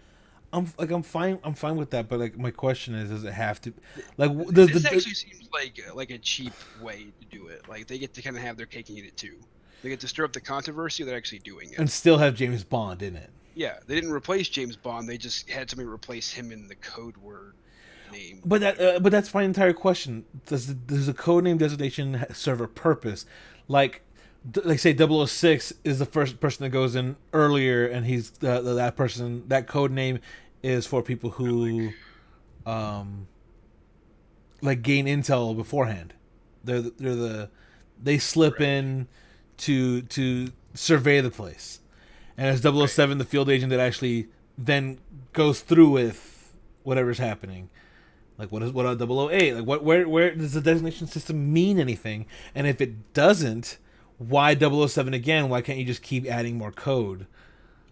I'm fine. I'm fine with that. But like, my question is, does it have to? Like, This actually seems like a cheap way to do it. Like they get to kind of have their cake and eat it too. They get to stir up the controversy. They're actually doing it. and still have James Bond in it. Yeah, they didn't replace James Bond. They just had somebody replace him in the code word name. But that's my entire question. Does the codename designation serve a purpose? Like, like say 006 is the first person that goes in earlier, and he's that person. That code name is for people who, um, like gain intel beforehand. They slip Right. in to survey the place, and it's 007, the field agent that actually then goes through with whatever's happening. Like what a 008? Like where does the designation system mean anything? And if it doesn't, why 007 again? Why can't you just keep adding more code?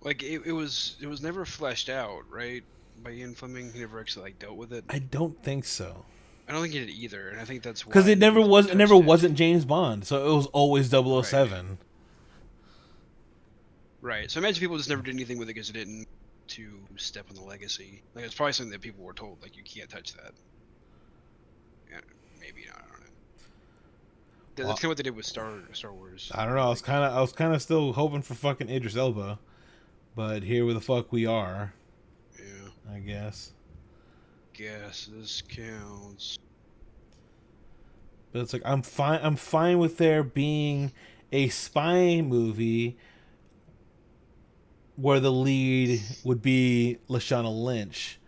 Like it was never fleshed out, right? By Ian Fleming, he never actually like dealt with it. I don't think so. I don't think he did either, and I think that's why Because it never was. It never touched wasn't James Bond, so it was always Right. 007. Right. So imagine people just never did anything with it because it didn't to step on the legacy. Like it's probably something that people were told, like you can't touch that. Yeah, maybe not. I don't know. That's Well, kind of what they did with Star Wars. I don't know. I was kind of still hoping for fucking Idris Elba, but here the fuck we are. Yeah. I guess. Guess this counts. But it's like I'm fine. I'm fine with there being a spy movie where the lead would be Lashana Lynch.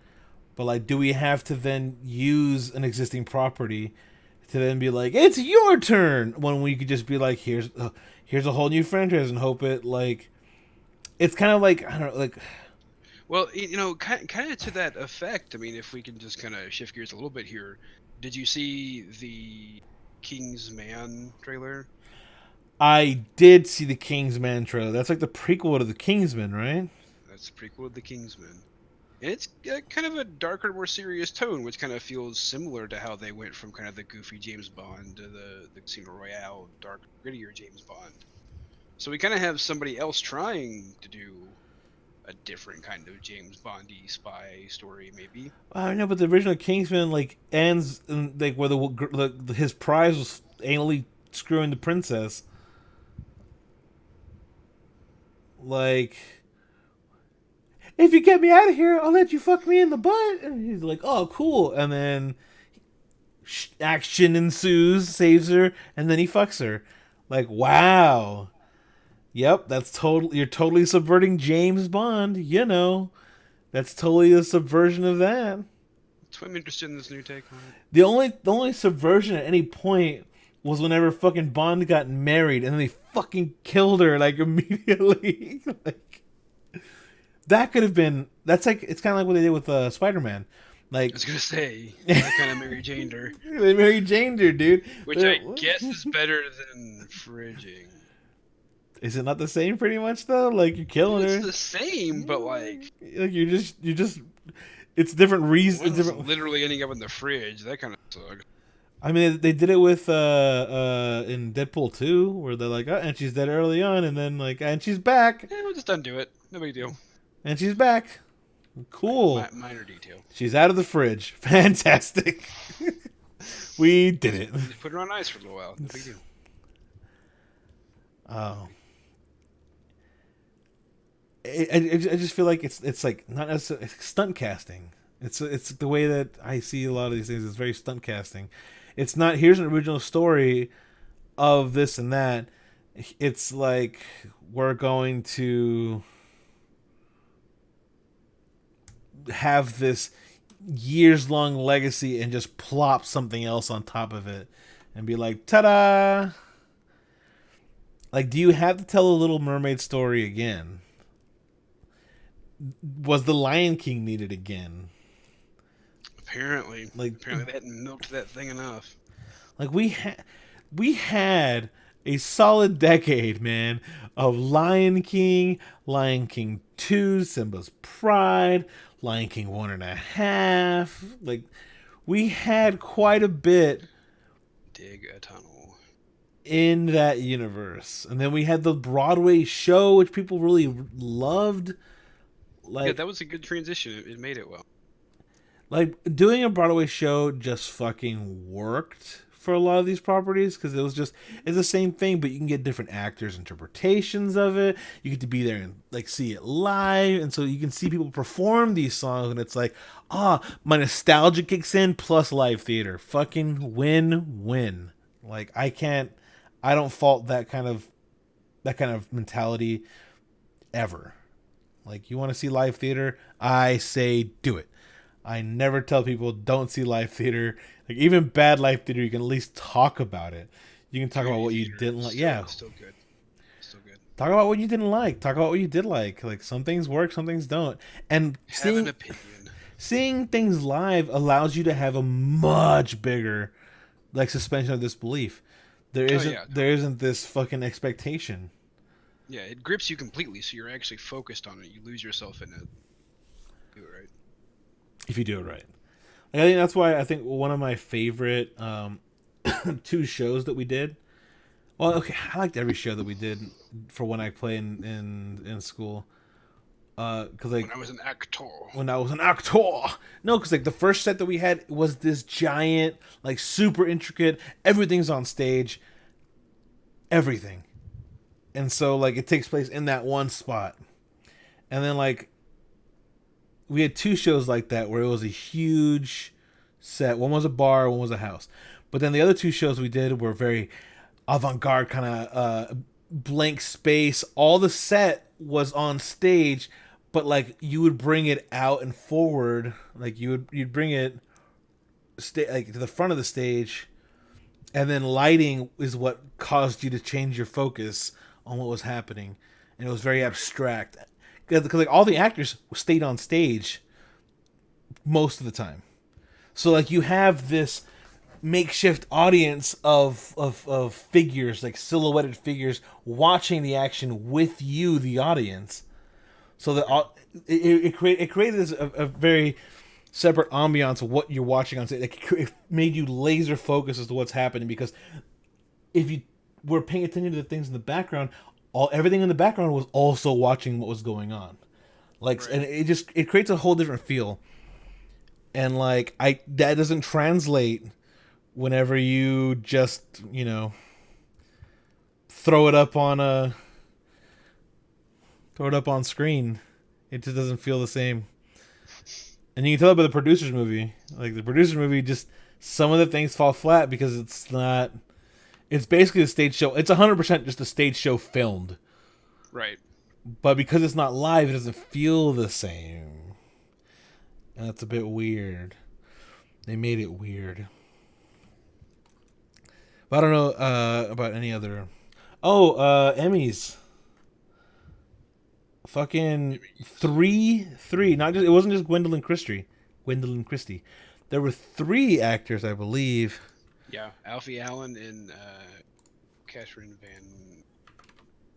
But like, do we have to then use an existing property to then be like, it's your turn, when we could just be like, here's a whole new franchise and hope it like, it's kind of like I don't know, like Well, kind of to that effect. I mean, if we can just kind of shift gears a little bit here, did you see the King's Man trailer? I did see the Kingsman trailer. That's like the prequel to the Kingsman, right? That's the prequel of the Kingsman. And it's kind of a darker, more serious tone, which kind of feels similar to how they went from kind of the goofy James Bond to the Casino Royale, dark, grittier James Bond. So we kind of have somebody else trying to do a different kind of James Bondy spy story, maybe. I know, but the original Kingsman like ends in, like where his prize was anally screwing the princess. Like, if you get me out of here, I'll let you fuck me in the butt. And he's like, oh, cool. And then action ensues, saves her, and then he fucks her. Like, wow. Yep, that's totally. You're totally subverting James Bond. You know, that's totally a subversion of that. That's why I'm interested in this new take on it. The only subversion at any point was whenever fucking Bond got married and then they fucking killed her like immediately. Like, that could have been. That's like, it's kind of like what they did with Spider-Man. I Like, was gonna say, I kind of Mary Janed her, they Mary Janed her, dude. which I guess is better than fridging. Is it not the same pretty much though? Like you're killing It's her. the same, but like Like you're just it's different reasons. It's one's different. literally ending up in the fridge. That kind of sucks. I mean, they did it with in Deadpool 2, where they're like, oh, and she's dead early on, and then like, and she's back, Yeah, we'll just undo it. No big deal. and she's back. Cool. Minor detail. She's out of the fridge. Fantastic. We did it. Just put her on ice for a little while. No big deal. Oh. I just feel like it's like not necessarily it's stunt casting. It's the way that I see a lot of these things. It's very stunt casting. It's not here's an original story of this and that. It's like we're going to have this years long legacy and just plop something else on top of it and be like, ta-da! Like, do you have to tell a Little Mermaid story again? Was the Lion King needed again? Apparently they hadn't milked that thing enough. Like we had a solid decade, man, of Lion King, Lion King 2, Simba's Pride, Lion King 1.5. Like we had quite a bit Dig a tunnel. in that universe. And then we had the Broadway show, which people really loved. Like Yeah, that was a good transition. It made it well. like doing a Broadway show just fucking worked for a lot of these properties because it's the same thing, but you can get different actors' interpretations of it. You get to be there and like see it live, and so you can see people perform these songs, and it's like, my nostalgia kicks in plus live theater, fucking win. Like I don't fault that kind of mentality ever. Like you want to see live theater, I say do it. I never tell people don't see live theater. Like even bad live theater, you can at least talk about it. You can talk about what you didn't like. Yeah, Still good. Still good. talk about what you didn't like. Talk about what you did like. Like some things work, some things don't. And Have an opinion. seeing things live allows you to have a much bigger like suspension of disbelief. There isn't this fucking expectation. Yeah, it grips you completely, so you're actually focused on it. You lose yourself in it. Do it right. If you do it right. Like, I think that's why I think one of my favorite two shows that we did. Well, okay, I liked every show that we did for when I played in school. Cause like When I was an actor. when I was an actor. No, because like the first set that we had was this giant, like super intricate. Everything's on stage. Everything, and so like it takes place in that one spot, and then like we had two shows like that where it was a huge set. One was a bar, one was a house. But then the other two shows we did were very avant-garde, kind of blank space. All the set was on stage, but like you would bring it out and forward, like you'd bring it like to the front of the stage, and then lighting is what caused you to change your focus on what was happening, and it was very abstract because like all the actors stayed on stage most of the time. So like you have this makeshift audience of figures, like silhouetted figures, watching the action with you, the audience. So that it created this a very separate ambiance of what you're watching on stage. It made you laser focus as to what's happening, because if you were paying attention to the things in the background, everything in the background was also watching what was going on. Like, right. And it creates a whole different feel. And like that doesn't translate whenever you just, throw it up on screen. It just doesn't feel the same. And you can tell it by the producer's movie. Like the producer's movie, just some of the things fall flat because it's not. It's basically a stage show. It's 100% just a stage show filmed. Right. But because it's not live, it doesn't feel the same. And that's a bit weird. They made it weird. But I don't know about any other. Oh, Emmys. Fucking three. Not just. It wasn't just Gwendolyn Christie. There were 3 actors, I believe. Yeah, Alfie Allen and Catherine Van.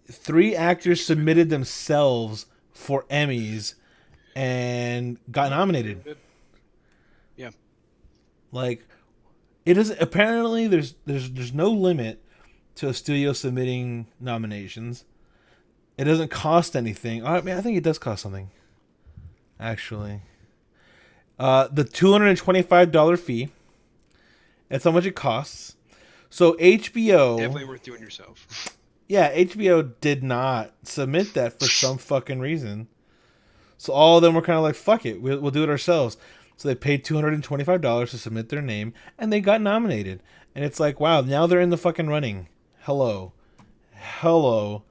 3 actors submitted themselves for Emmys and got nominated. Yeah. Like, it is apparently there's no limit to a studio submitting nominations. It doesn't cost anything. I mean, I think it does cost something. Actually, the $225 fee. That's how much it costs. So HBO, Definitely worth doing yourself. yeah, HBO did not submit that for some fucking reason. So all of them were kind of like, "Fuck it, we'll do it ourselves." So they paid $225 to submit their name, and they got nominated. And it's like, wow, now they're in the fucking running. Hello, hello.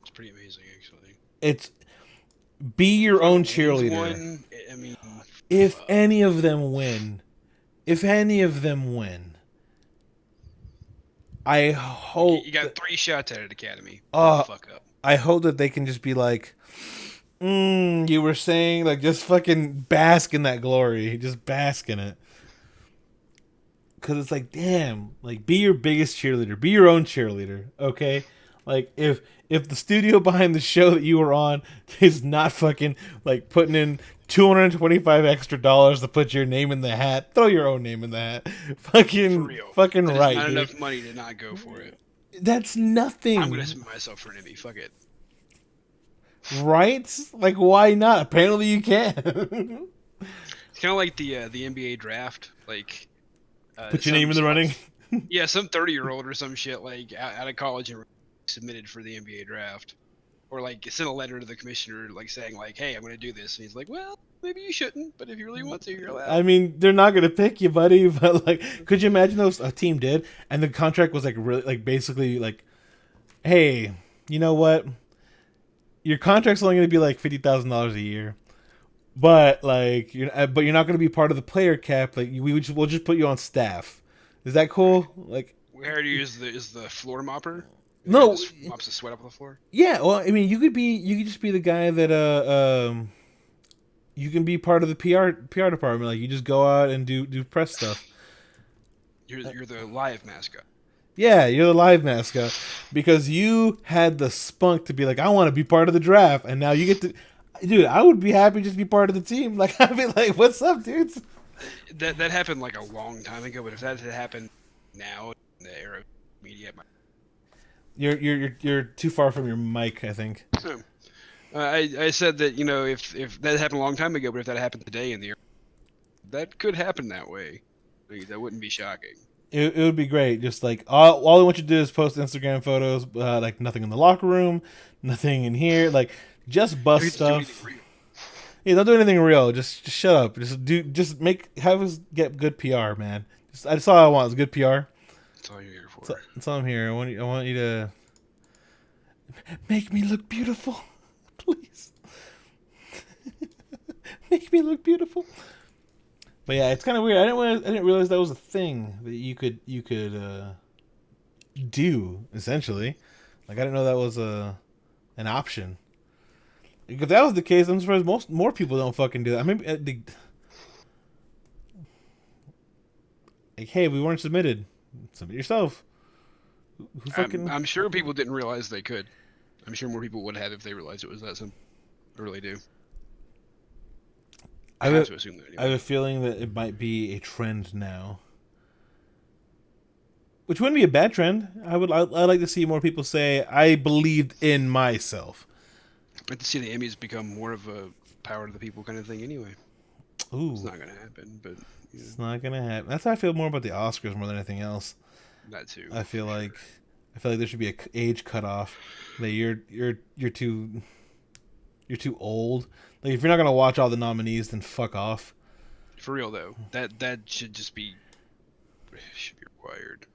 It's pretty amazing, actually. It's be your own Whoever wins cheerleader. one, I mean, If any of them win, if any of them win, I hope. you got 3 shots at it, Academy. Uh, Fuck up. I hope that they can just be like, you were saying, like, just fucking bask in that glory. Just bask in it. Because it's like, damn, like, be your biggest cheerleader. Be your own cheerleader, okay? Like, if the studio behind the show that you were on is not fucking, like, putting in $225 extra to put your name in the hat, throw your own name in the hat. For real. Fucking That is right, not dude. enough money to not go for it. That's nothing. I'm gonna submit myself for an Emmy. Fuck it. Right? Like, why not? Apparently you can. It's kind of like the NBA draft. Like, Put your name in the running. Yeah, some 30-year-old or some shit like out of college and submitted for the NBA draft, or like sent a letter to the commissioner like saying like, "Hey, I'm going to do this," and he's like, "Well, maybe you shouldn't, but if you really want to, you're allowed." I mean, they're not gonna pick you, buddy. But like, could you imagine those a team did, and the contract was like really, like basically like, hey, you know what? Your contract's only gonna be like $50,000 a year, but like you're not gonna be part of the player cap. Like we'll just put you on staff. Is that cool? Like, We heard you is the floor mopper. no, Just mops the sweat up on the floor. yeah. Well, I mean, you could just be the guy that you can be part of the PR department. Like you just go out and do press stuff. You're the live mascot. Yeah, you're the live mascot because you had the spunk to be like, I want to be part of the draft, and now you get to. Dude, I would be happy to just be part of the team. Like I'd be like, "What's up, dudes?" That happened like a long time ago, but if that had happened now in the era of media, You're too far from your mic, I think. I said that if that happened a long time ago, but if that happened today in the era, that could happen that way. Like, that wouldn't be shocking. It would be great. Just like all I want you to do is post Instagram photos, like nothing in the locker room, nothing in here, like just bust stuff. Yeah, don't do anything real. Just shut up. Have us get good PR, man. That's all I want is good PR. That's all you're here for. That's all I'm here. I want you to make me look beautiful, please. Make me look beautiful. But yeah, it's kind of weird. I didn't realize that was a thing that you could do essentially. Like I didn't know that was an option. If that was the case, I'm surprised more people don't fucking do that. I mean, like, hey, we weren't submitted. Submit yourself. Who fucking? I'm sure people didn't realize they could. I'm sure more people would have if they realized it was that simple. I really do. I have to assume that anyway. I have a feeling that it might be a trend now, which wouldn't be a bad trend. I'd like to see more people say, "I believed in myself." I'd like to see the Emmys become more of a power to the people kind of thing anyway. Ooh, it's not gonna happen, but it's not gonna happen. That's how I feel more about the Oscars more than anything else. That too. I feel like there should be a age cutoff. That you're too old. Like if you're not gonna watch all the nominees, then fuck off. For real though, that should just be required.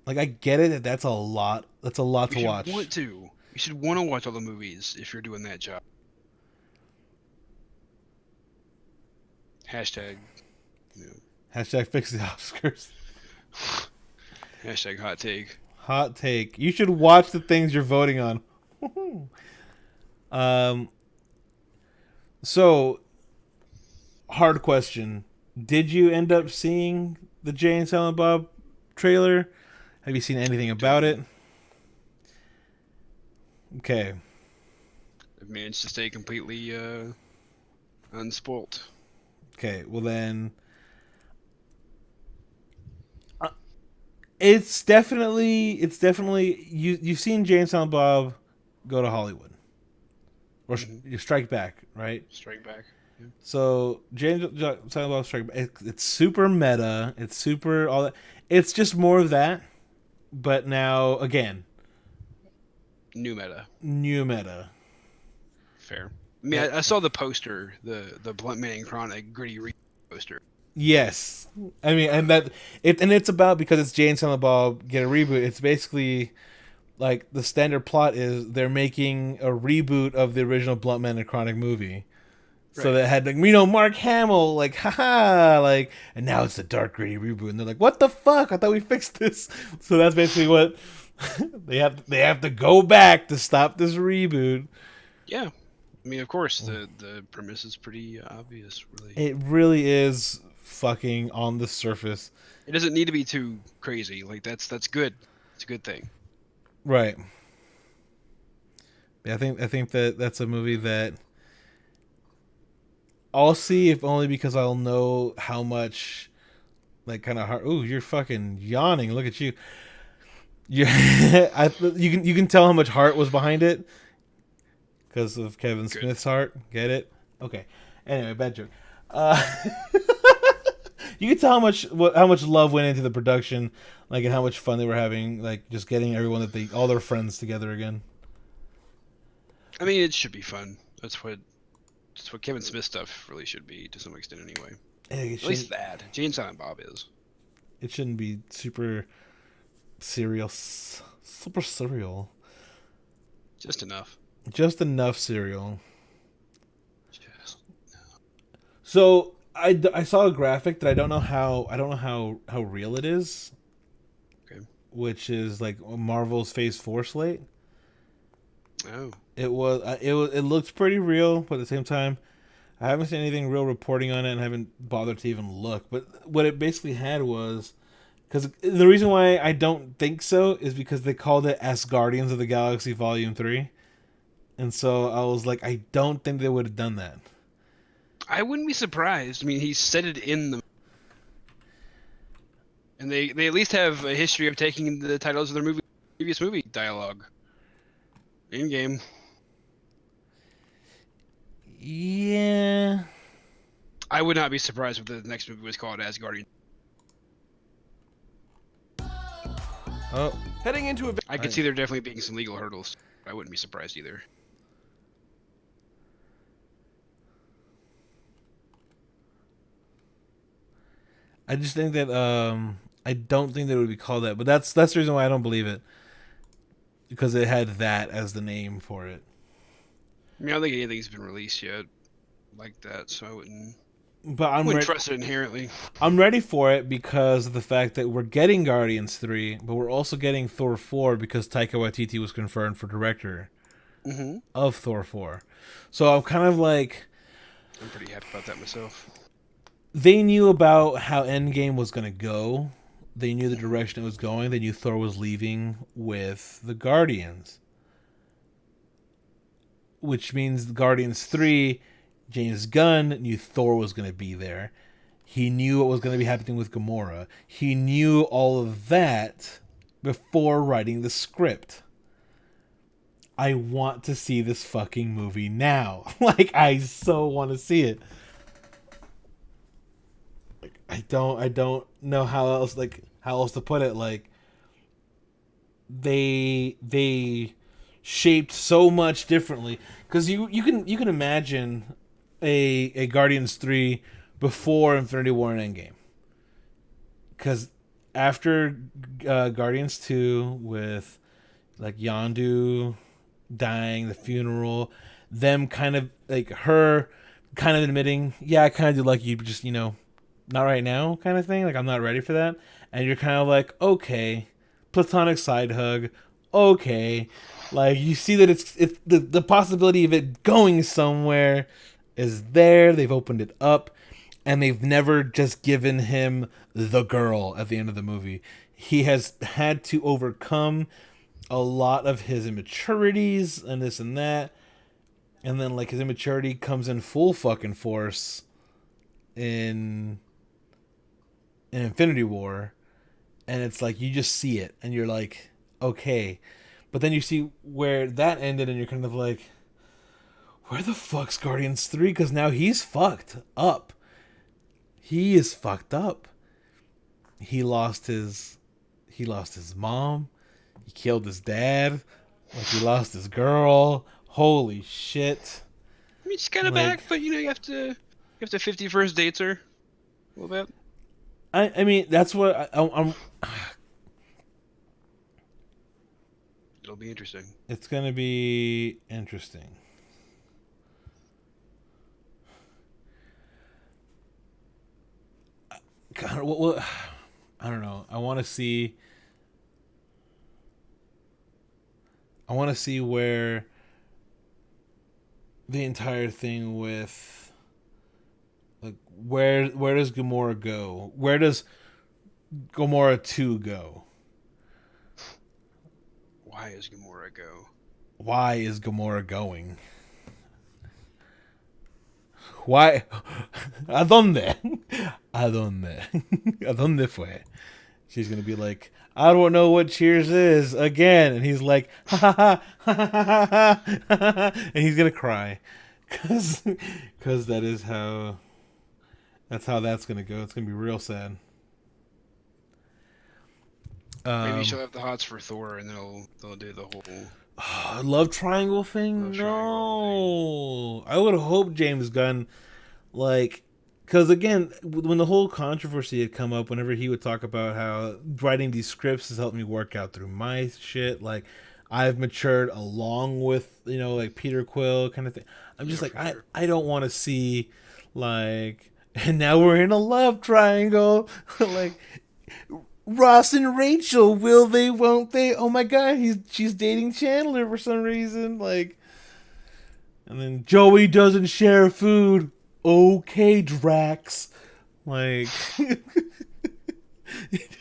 Like I get it. That's a lot. That's a lot to watch. You should want to watch all the movies if you're doing that job. Hashtag. Hashtag fix the Oscars. Hashtag hot take. Hot take. You should watch the things you're voting on. So, hard question. Did you end up seeing the Jay and Silent Bob trailer? Have you seen anything about it? Okay. I've managed to stay completely unspoilt. Okay. Well then, uh, it's definitely you've seen Jay and Silent Bob go to Hollywood or Hmm. you Strike Back, right? Strike Back. Yeah. So Jay and Silent Bob Strike Back. It's super meta. It's super all that. It's just more of that, but now again, New meta. new meta. Fair. I mean, Eh, I saw the poster, the Blunt Man and Chronic gritty poster. Yes, I mean, and it's about because it's Jay and Silent Bob get a reboot. It's basically like the standard plot is they're making a reboot of the original Blunt Man and Chronic movie. So Right. they had like Mark Hamill, like haha, like, and now it's a dark gritty reboot, and they're like, what the fuck? I thought we fixed this. So that's basically what they have to go back to stop this reboot. Yeah. I mean, of course, the premise is pretty obvious, really. It really is fucking on the surface, It doesn't need to be too crazy. Like that's good. It's a good thing. right? I think that that's a movie that I'll see if only because I'll know how much like kind of hard. Ooh, you're fucking yawning. Look at you. You, you can tell how much heart was behind it because of Kevin Good. Smith's heart. Get it? Okay. Anyway, bad joke. Uh, you can tell how much love went into the production, like and how much fun they were having, like just getting everyone all their friends together again. I mean, it should be fun. That's what Kevin Smith stuff really should be to some extent, anyway. Hey, At least that. Jay and Silent Bob is it shouldn't be super serial, just enough. just enough cereal. Just So I saw a graphic that I don't know how real it is, okay. which is like Marvel's Phase 4 slate. Oh, It looked pretty real, but at the same time, I haven't seen anything real reporting on it and haven't bothered to even look. But what it basically had was because the reason why I don't think so is because they called it As Guardians of the Galaxy Volume 3, and so I was like, I don't think they would have done that. I wouldn't be surprised. I mean, he said it in the, and they at least have a history of taking the titles of their previous movie dialogue in game. Yeah. I would not be surprised if the next movie was called As Guardian. Oh, Heading into a I could see there definitely being some legal hurdles. I wouldn't be surprised either. I just think that I don't think that it would be called that, but that's the reason why I don't believe it because it had that as the name for it. I mean, I don't think anything's been released yet like that, so I wouldn't But I'm wouldn't ready. trust it inherently. I'm ready for it because of the fact that we're getting Guardians 3, but we're also getting Thor 4 because Taika Waititi was confirmed for director Mm-hmm. of Thor 4. So I'm kind of like I'm pretty happy about that myself. they knew about how Endgame was going to go. They knew the direction it was going. They knew Thor was leaving with the Guardians, which means the Guardians 3, James Gunn knew Thor was going to be there. He knew what was going to be happening with Gamora. He knew all of that before writing the script. I want to see this fucking movie now. Like, I so want to see it. Like, I don't know how else to put it. Like, they shaped so much differently because you can imagine a Guardians 3 before Infinity War and Endgame, because after Guardians 2 with like Yondu dying, the funeral, them kind of like her kind of admitting, yeah, I kind of do like you, but just not right now, kind of thing. Like I'm not ready for that, and you're kind of like, okay, platonic side hug, okay, like you see that it's the possibility of it going somewhere is there. They've opened it up, and they've never just given him the girl at the end of the movie. He has had to overcome a lot of his immaturities and this and that, and then like his immaturity comes in full fucking force in Infinity War, and it's like you just see it and you're like, okay, but then you see where that ended and you're kind of like, where the fuck's Guardians 3? Because now he's fucked up. He is fucked up. He lost his mom. He killed his dad. Like he lost his girl. Holy shit. I mean, she's kind of Like back, but you have to 51st dates her a little bit. I mean that's what I'm. It'll be interesting. It's gonna be interesting. God, what I don't know. I want to see. I want to see where the entire thing with like where does Gamora go? Where does Gamora 2 go? Why is Gamora go? Why is Gamora going? Why? ¿A dónde? ¿A dónde? ¿A dónde fue? She's gonna be like, I don't know what Cheers is again, and he's like, ha ha ha ha ha ha ha, and he's gonna cry, cause that is how that's gonna go. It's gonna be real sad. Maybe Um, she'll have the hots for Thor, and they'll do the whole love triangle love thing. triangle thing. No, I would hope James Gunn like. Because again, when the whole controversy had come up, whenever he would talk about how writing these scripts has helped me work out through my shit, like I've matured along with like Peter Quill kind of thing. I'm just Yeah, like for sure. I don't want to see like and now we're in a love triangle like Ross and Rachel, will they, won't they? Oh my god, she's dating Chandler for some reason. Like, and then Joey doesn't share food. Okay, Drax. Like,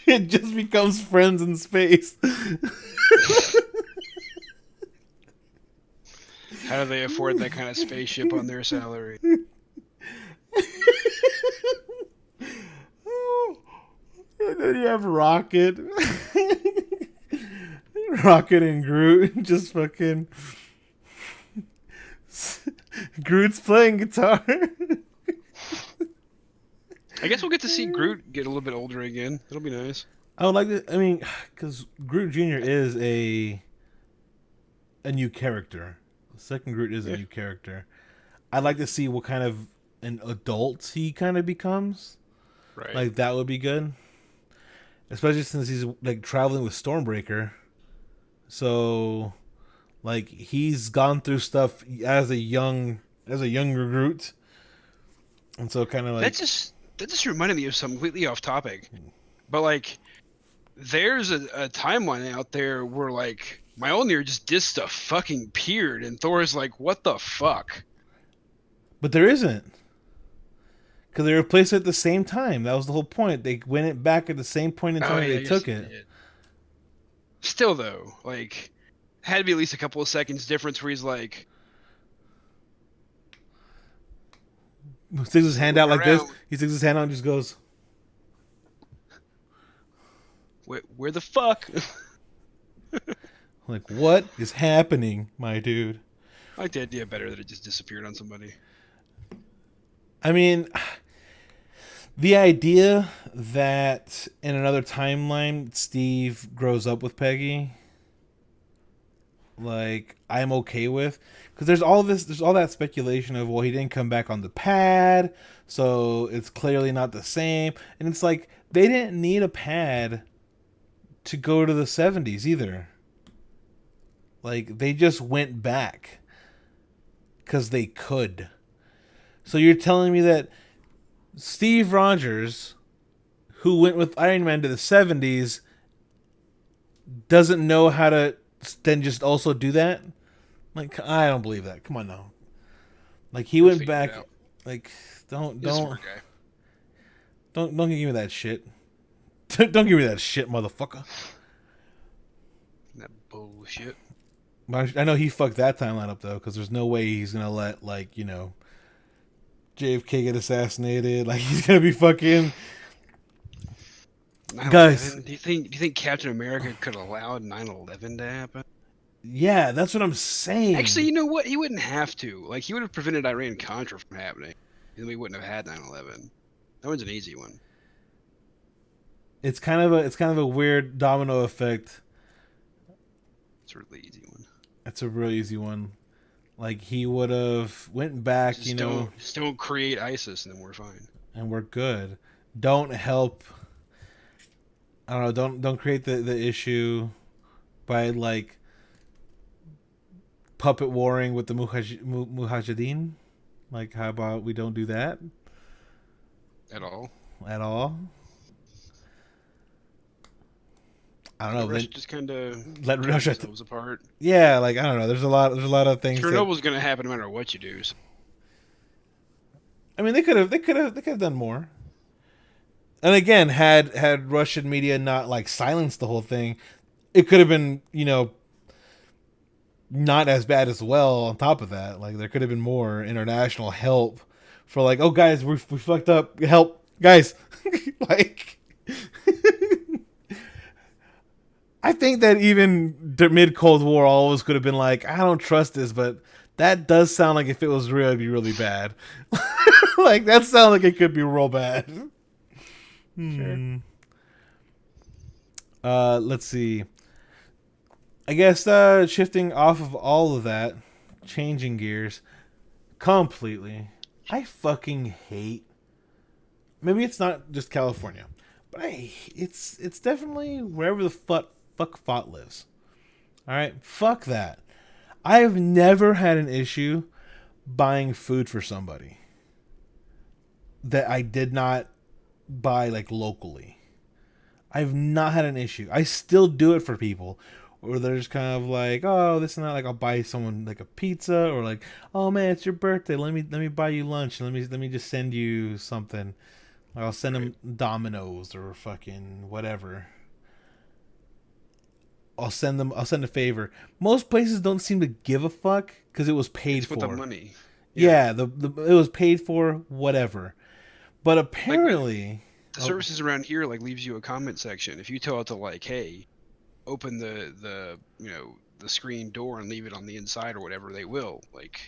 it just becomes friends in space. How do they afford that kind of spaceship on their salary? And then you have Rocket. Rocket and Groot just fucking. Groot's playing guitar. I guess we'll get to see Groot get a little bit older again. It'll be nice. I would like to. I mean, because Groot Jr. is a new character. The second Groot is a Yeah, new character. I'd like to see what kind of an adult he kind of becomes. right. Like that would be good, especially since he's like traveling with Stormbreaker. So, like he's gone through stuff as a younger Groot, and so kind of That like just reminded me of something completely off topic. But like, there's a timeline out there where like Mjolnir just dissed a fucking Beard, and Thor's like, what the fuck? but there isn't. Because they replaced it at the same time. That was the whole point. They went it back at the same point in Oh time that yeah, they I guess took he it. did. Still though, like, had to be at least a couple of seconds difference where he's like, He sticks his just hand out looking like this. around. He sticks his hand out and just goes, Where the fuck? like, what is happening, my dude? I like the idea better that it just disappeared on somebody. I mean, the idea that in another timeline, Steve grows up with Peggy, like, I'm okay with. Because there's all that speculation of, well, he didn't come back on the pad, so it's clearly not the same. And it's like, they didn't need a pad to go to the 70s either. Like, they just went back because they could. So you're telling me that Steve Rogers, who went with Iron Man to the 70s, doesn't know how to then just also do that? Like, I don't believe that. Come on now. Like, he He'll went figure it back. out. Like, He's a smart guy. don't give me that shit. Don't give me that shit, motherfucker. That Bullshit. I know he fucked that timeline up though, because there's no way he's gonna let JFK get assassinated. Like he's gonna be fucking 9/11. guys. Do you think Captain America could have allowed 9/11 to happen? Yeah, that's what I'm saying. Actually, you know what? He wouldn't have to. Like, he would have prevented Iran Contra from happening, and then we wouldn't have had 9/11. That one's an easy one. It's kind of a weird domino effect. It's a really easy one. It's a real easy one. Like he would have went back, Just don't create ISIS, and then we're fine. and we're good. Don't help. I don't know. Don't create the issue by like puppet warring with the Mujahideen. Like, how about we don't do that At all. at all? I don't know. Russia just kind of Let Russia. themselves apart. Yeah, like I don't know. There's a lot of things. Chernobyl's gonna happen no matter what you do. So. I mean, they could have done more. And again, had Russian media not like silenced the whole thing, it could have been not as bad as well. On top of that, like there could have been more international help for like, oh guys, we fucked up, help guys, like. I think that even mid Cold War, always could have been like, I don't trust this, but that does sound like if it was real, it'd be really bad. Like that sounds like it could be real bad. Sure. Let's see. I guess shifting off of all of that, changing gears completely. I fucking hate. Maybe it's not just California, but it's definitely wherever the fuck Fought lives. All right, fuck that. I have never had an issue buying food for somebody that I did not buy like locally. I've not had an issue. I still do it for people, or they're just kind of like, oh, this and that. Like I'll buy someone like a pizza, or like, oh man, it's your birthday. Let me buy you lunch. Let me just send you something. Like, I'll send them Domino's or fucking whatever. I'll send a favor. Most places don't seem to give a fuck because it was paid It's for. with the money. Yeah, the it was paid for, whatever. But apparently, like, the services around here like leaves you a comment section. If you tell it to like, hey, open the the screen door and leave it on the inside or whatever, they will. Like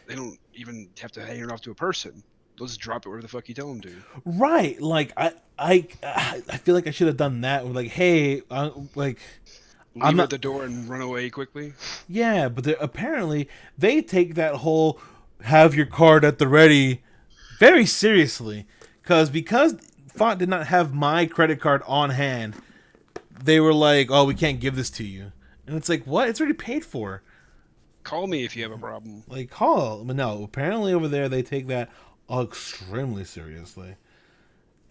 they don't even have to hand it off to a person. They'll just drop it wherever the fuck you tell them to. Right? Like I feel like I should have done that. Like, hey, like. Leave it at the door and run away quickly. Yeah, but apparently they take that whole have your card at the ready very seriously. Because Font did not have my credit card on hand, they were like, oh, we can't give this to you. And it's like, what? It's already paid for. Call me if you have a problem. Like, call. But no, apparently over there they take that extremely seriously.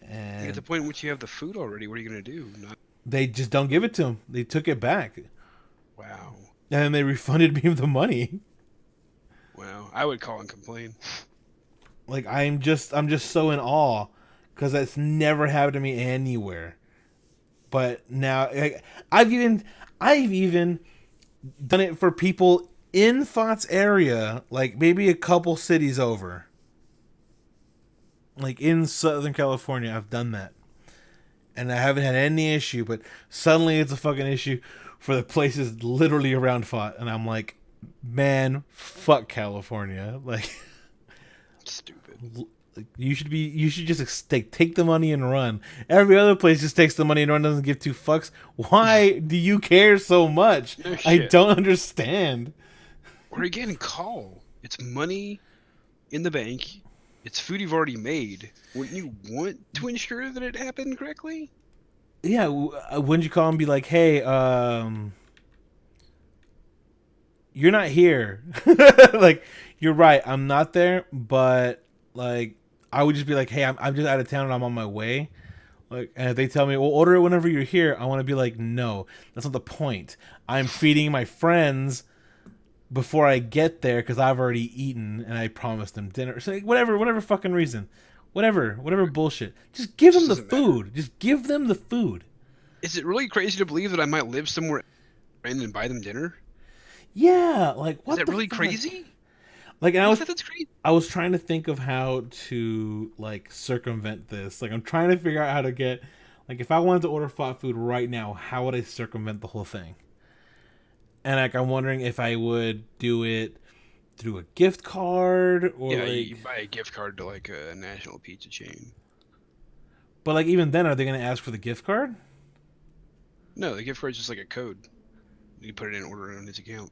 And at the point in which you have the food already, what are you going to do? They just don't give it to them. They took it back. Wow. And then they refunded me the money. Wow. I would call and complain. Like I'm just so in awe because that's never happened to me anywhere. But now like, I've even done it for people in Thought's area, like maybe a couple cities over. Like in Southern California, I've done that. And I haven't had any issue, but suddenly it's a fucking issue for the places literally around Fought. And I'm like, man, fuck California. Like, stupid. You should just take the money and run. Every other place just takes the money and run, doesn't give two fucks. Why do you care so much? No shit. I don't understand. Or again, call. It's money in the bank. It's food you've already made. Wouldn't you want to ensure that it happened correctly? Yeah, wouldn't you call and be like, hey, you're not here. Like, you're right, I'm not there, but like I would just be like, hey, I'm just out of town and I'm on my way. Like, and if they tell me, well, order it whenever you're here, I want to be like, no, that's not the point. I'm feeding my friends before I get there because I've already eaten and I promised them dinner. So like, whatever fucking reason, whatever bullshit. Just give them the food. Just give them the food. Is it really crazy to believe that I might live somewhere And then buy them dinner? Yeah, like Is what that the really fuck? crazy? Like, and Who thought that's crazy? I was trying to think of how to like circumvent this. Like, I'm trying to figure out how to get, like, if I wanted to order fast food right now, how would I circumvent the whole thing? And like, I'm wondering if I would do it through a gift card or Yeah, like, you buy a gift card to like a national pizza chain. but like even then, are they gonna ask for the gift card? No, the gift card's just like a code. You put it in order on his account.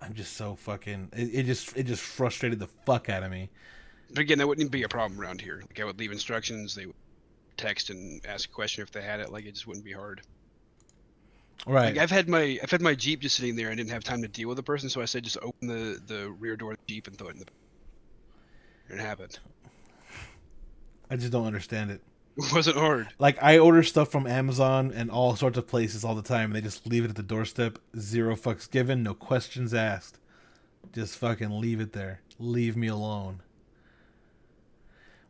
I'm just so fucking. It just frustrated the fuck out of me. But again, that wouldn't be a problem around here. Like I would leave instructions, they would text and ask a question if they had it. Like it just wouldn't be hard. Like Right. I've had my Jeep just sitting there. I didn't have time to deal with the person, so I said just open the rear door of the Jeep and throw it in the. And it happened. I just don't understand it. It wasn't hard. Like, I order stuff from Amazon and all sorts of places all the time, and they just leave it at the doorstep. Zero fucks given, no questions asked. Just fucking leave it there. Leave me alone.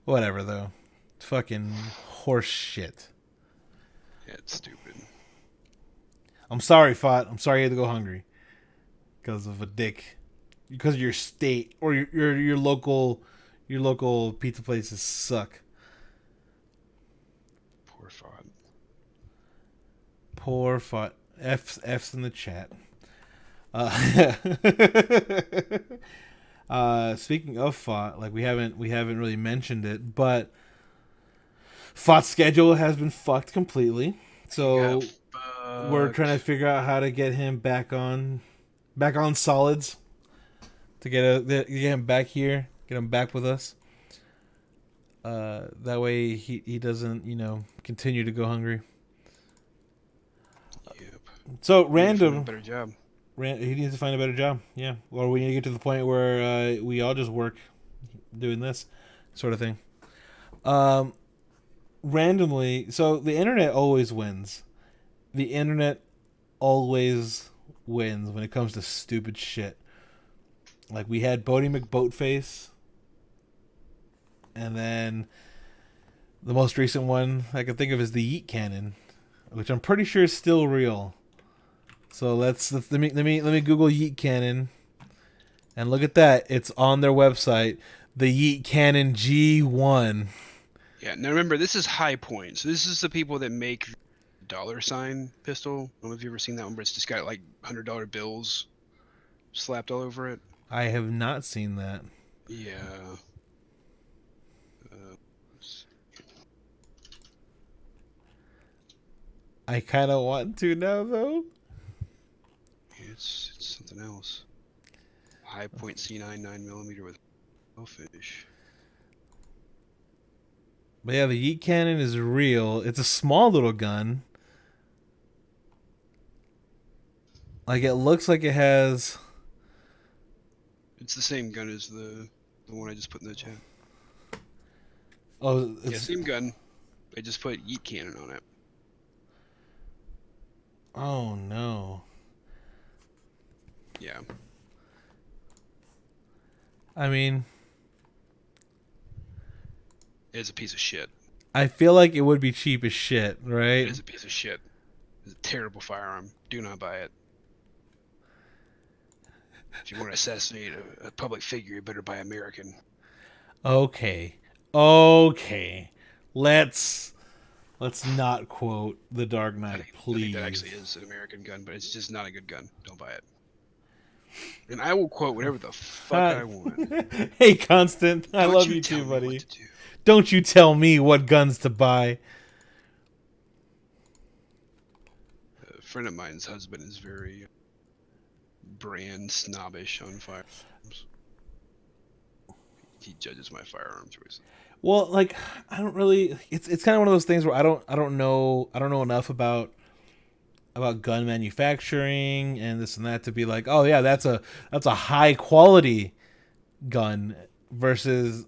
Whatever though. Fucking horse shit. Yeah, it's stupid. I'm sorry, Fot. I'm sorry you had to go hungry because of a dick. Because of your state or your local pizza places suck. Poor Fod. Poor Fot. F's in the chat. Uh, speaking of Fot, like we haven't really mentioned it, but Fot's schedule has been fucked completely. So we're trying to figure out how to get him back on solids to get him back here, get him back with us. That way he doesn't continue to go hungry. Yep. So Need to find a random. better job. He needs to find a better job. Yeah, or we need to get to the point where we all just work doing this sort of thing. Um, randomly, so the internet always wins. The internet always wins when it comes to stupid shit. Like, we had Bodie McBoatface, and then the most recent one I can think of is the Yeet Cannon, which I'm pretty sure is still real. So let me Google Yeet Cannon, and look at that. It's on their website, the Yeet Cannon G1. Yeah. Now remember, this is High Point. So this is the people that make the $ pistol. I don't know if you've ever seen that one, but it's just got like $100 bills slapped all over it. I have not seen that. Yeah. I kind of want to now, though. It's something else. High Point C9 9mm with no finish. But yeah, the Yeet Cannon is real. It's a small little gun. Like, it looks like it has. It's the same gun as the one I just put in the chat. Oh, Yeah, same gun. I just put Yeet Cannon on it. Oh no. Yeah. I mean, It's a piece of shit. I feel like it would be cheap as shit, It right? is a piece of shit. It's a terrible firearm. Do not buy it. If you want to assassinate a public figure, you better buy American. Okay. Okay. Let's not quote The Dark I Knight, think please. that actually is an American gun, but it's just not a good gun. Don't buy it. And I will quote whatever the fuck I want. Hey, Constant, I Don't love you you tell too, me buddy. what to do. Don't you tell me what guns to buy. A friend of mine's husband is very brand snobbish on firearms. He judges my firearm choices. Well, like, I don't really. It's kind of one of those things where I don't know enough about gun manufacturing and this and that to be like, oh yeah, that's a high quality gun versus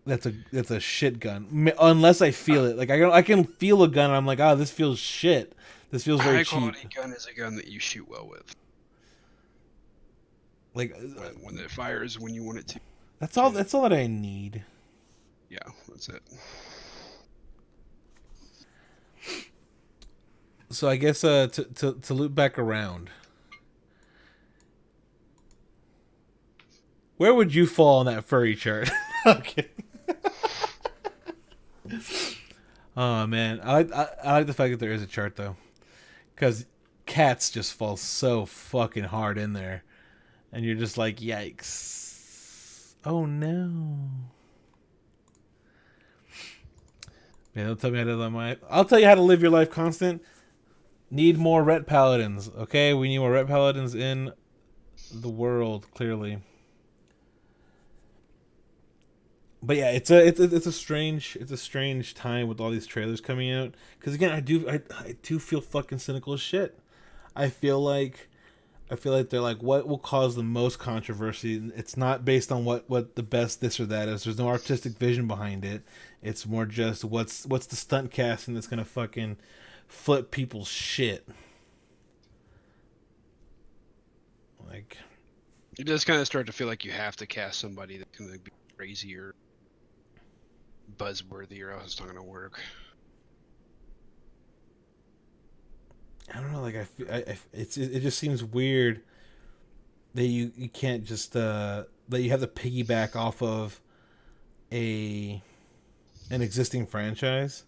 that's a shit gun. Unless I feel it, like I can feel a gun, and I'm like, oh, this feels shit. This feels A very high cheap. quality gun is a gun that you shoot well with. Like, When it fires when you want it to. that's all. That's all that I need. Yeah, that's it. So I guess to loop back around, where would you fall on that furry chart? Okay. Oh man, I like the fact that there is a chart though, because cats just fall so fucking hard in there, and you're just like, yikes! Oh no. Man, don't tell me how to live my. I'll tell you how to live your life constant. Need more ret paladins, okay? We need more ret paladins in the world, clearly. But yeah, it's a strange time with all these trailers coming out. Because again, I do feel fucking cynical as shit. I feel like they're like, what will cause the most controversy? It's not based on what the best this or that is. There's no artistic vision behind it. It's more just what's the stunt casting that's gonna fucking flip people's shit. Like, It does kind of start to feel like you have to cast somebody that can be crazy or buzzworthy, or else it's not going to work. I don't know. Like it just seems weird that you can't just that you have to piggyback off of a an existing franchise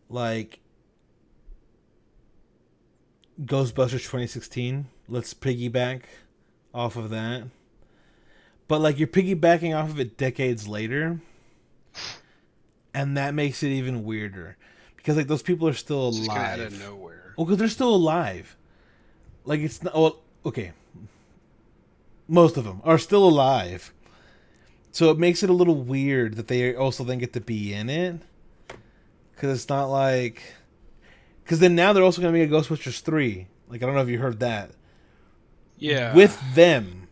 like Ghostbusters 2016. Let's piggyback off of that. But like you're piggybacking off of it decades later, and that makes it even weirder because like those people are still It's just kind of out alive. of nowhere. Well, because they're still alive. Like it's not. Well, okay. Most of them are still alive, so it makes it a little weird that they also then get to be in it. Because it's not like. Because then now they're also going to make a Ghostbusters 3. Like I don't know if you heard that. Yeah. With them.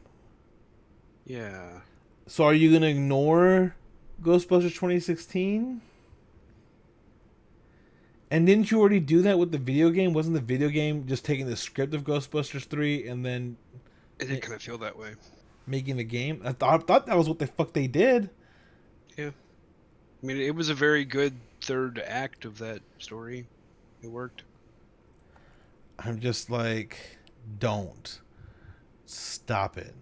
Yeah. So are you going to ignore Ghostbusters 2016? And didn't you already do that with the video game? Wasn't the video game just taking the script of Ghostbusters 3 and then It did kind of feel that way. making the game? I thought that was what the fuck they did. Yeah. I mean, it was a very good third act of that story. It worked. I'm just like, don't. Stop it.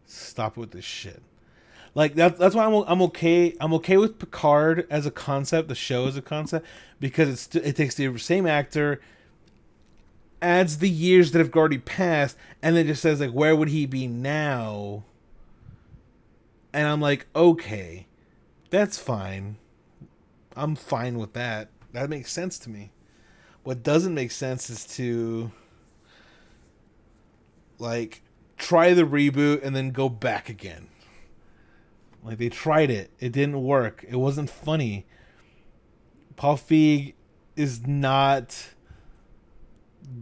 Stop with this shit. Like that's why I'm okay. I'm okay with Picard as a concept, the show as a concept, because it takes the same actor, adds the years that have already passed, and then just says like, where would he be now? And I'm like, okay, that's fine. I'm fine with that. That makes sense to me. What doesn't make sense is to like try the reboot and then go back again. Like they tried it, it didn't work. It wasn't funny. Paul Feig is not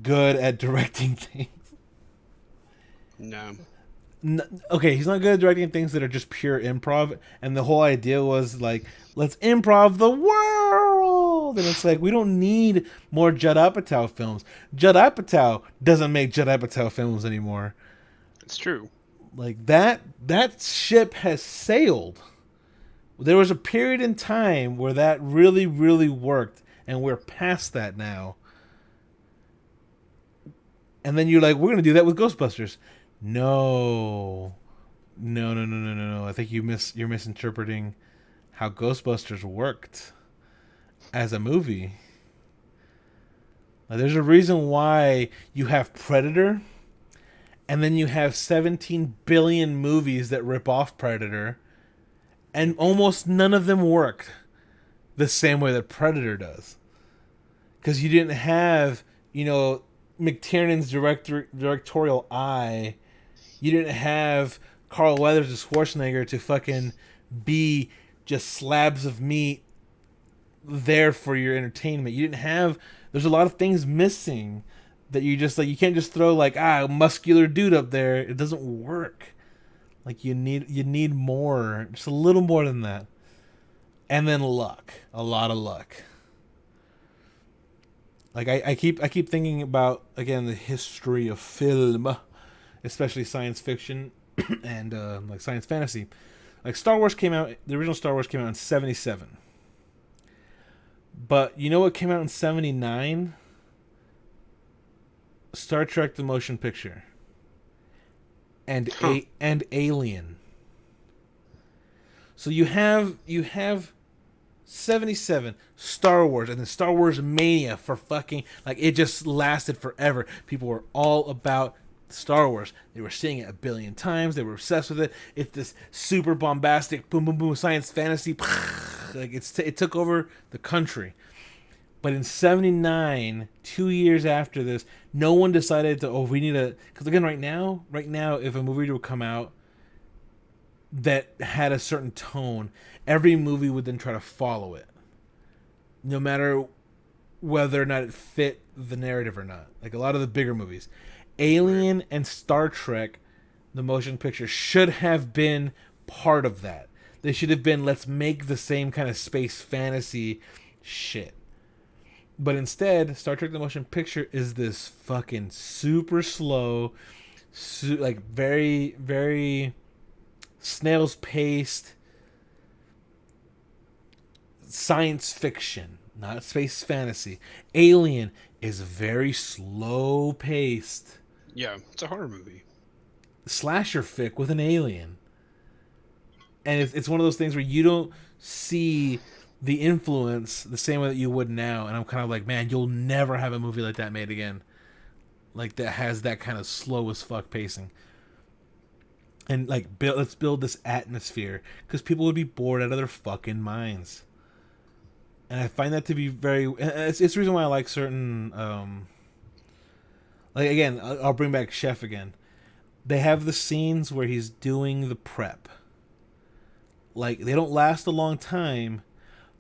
good at directing things. No. Okay, he's not good at directing things that are just pure improv. And the whole idea was like, let's improv the world. And it's like we don't need more Judd Apatow films. Judd Apatow doesn't make Judd Apatow films anymore. It's true. Like that ship has sailed. There was a period in time where that really, really worked, and we're past that now. And then you're like, we're gonna do that with Ghostbusters. No. I think you're misinterpreting how Ghostbusters worked as a movie. Now, there's a reason why you have Predator, and then you have 17 billion movies that rip off Predator, and almost none of them work the same way that Predator does. Because you didn't have, McTiernan's directorial eye. You didn't have Carl Weathers as Schwarzenegger to fucking be just slabs of meat there for your entertainment. You didn't have. There's a lot of things missing that you just like. You can't just throw like a muscular dude up there. It doesn't work. Like you need more, just a little more than that, and then luck, a lot of luck. Like I keep thinking about again the history of film, especially science fiction and like science fantasy. Like Star Wars came out, the original Star Wars came out in '77. But you know what came out in '79? Star Trek: The Motion Picture, and Huh. and Alien. So you have 77 Star Wars, and the Star Wars mania for fucking, like, it just lasted forever. People were all about Star Wars. They were seeing it a billion times. They were obsessed with it. It's this super bombastic boom boom boom science fantasy, like it took over the country. But in '79, 2 years after this, no one decided to, we need a, because again, right now if a movie would come out that had a certain tone, every movie would then try to follow it, no matter whether or not it fit the narrative or not. Like a lot of the bigger movies, Alien and Star Trek, the motion picture, should have been part of that. They should have been, let's make the same kind of space fantasy shit. But instead, Star Trek: The Motion Picture is this fucking super slow, like very, very snail's paced science fiction, not space fantasy. Alien is very slow paced Yeah, it's a horror movie. slasher fic with an alien, and it's one of those things where you don't see the influence the same way that you would now. And I'm kind of like, man, you'll never have a movie like that made again, like that has that kind of slow as fuck pacing. And like, let's build this atmosphere, because people would be bored out of their fucking minds. And I find that to be very. It's the reason why I like certain. Like again, I'll bring back Chef again. They have the scenes where he's doing the prep. Like, they don't last a long time,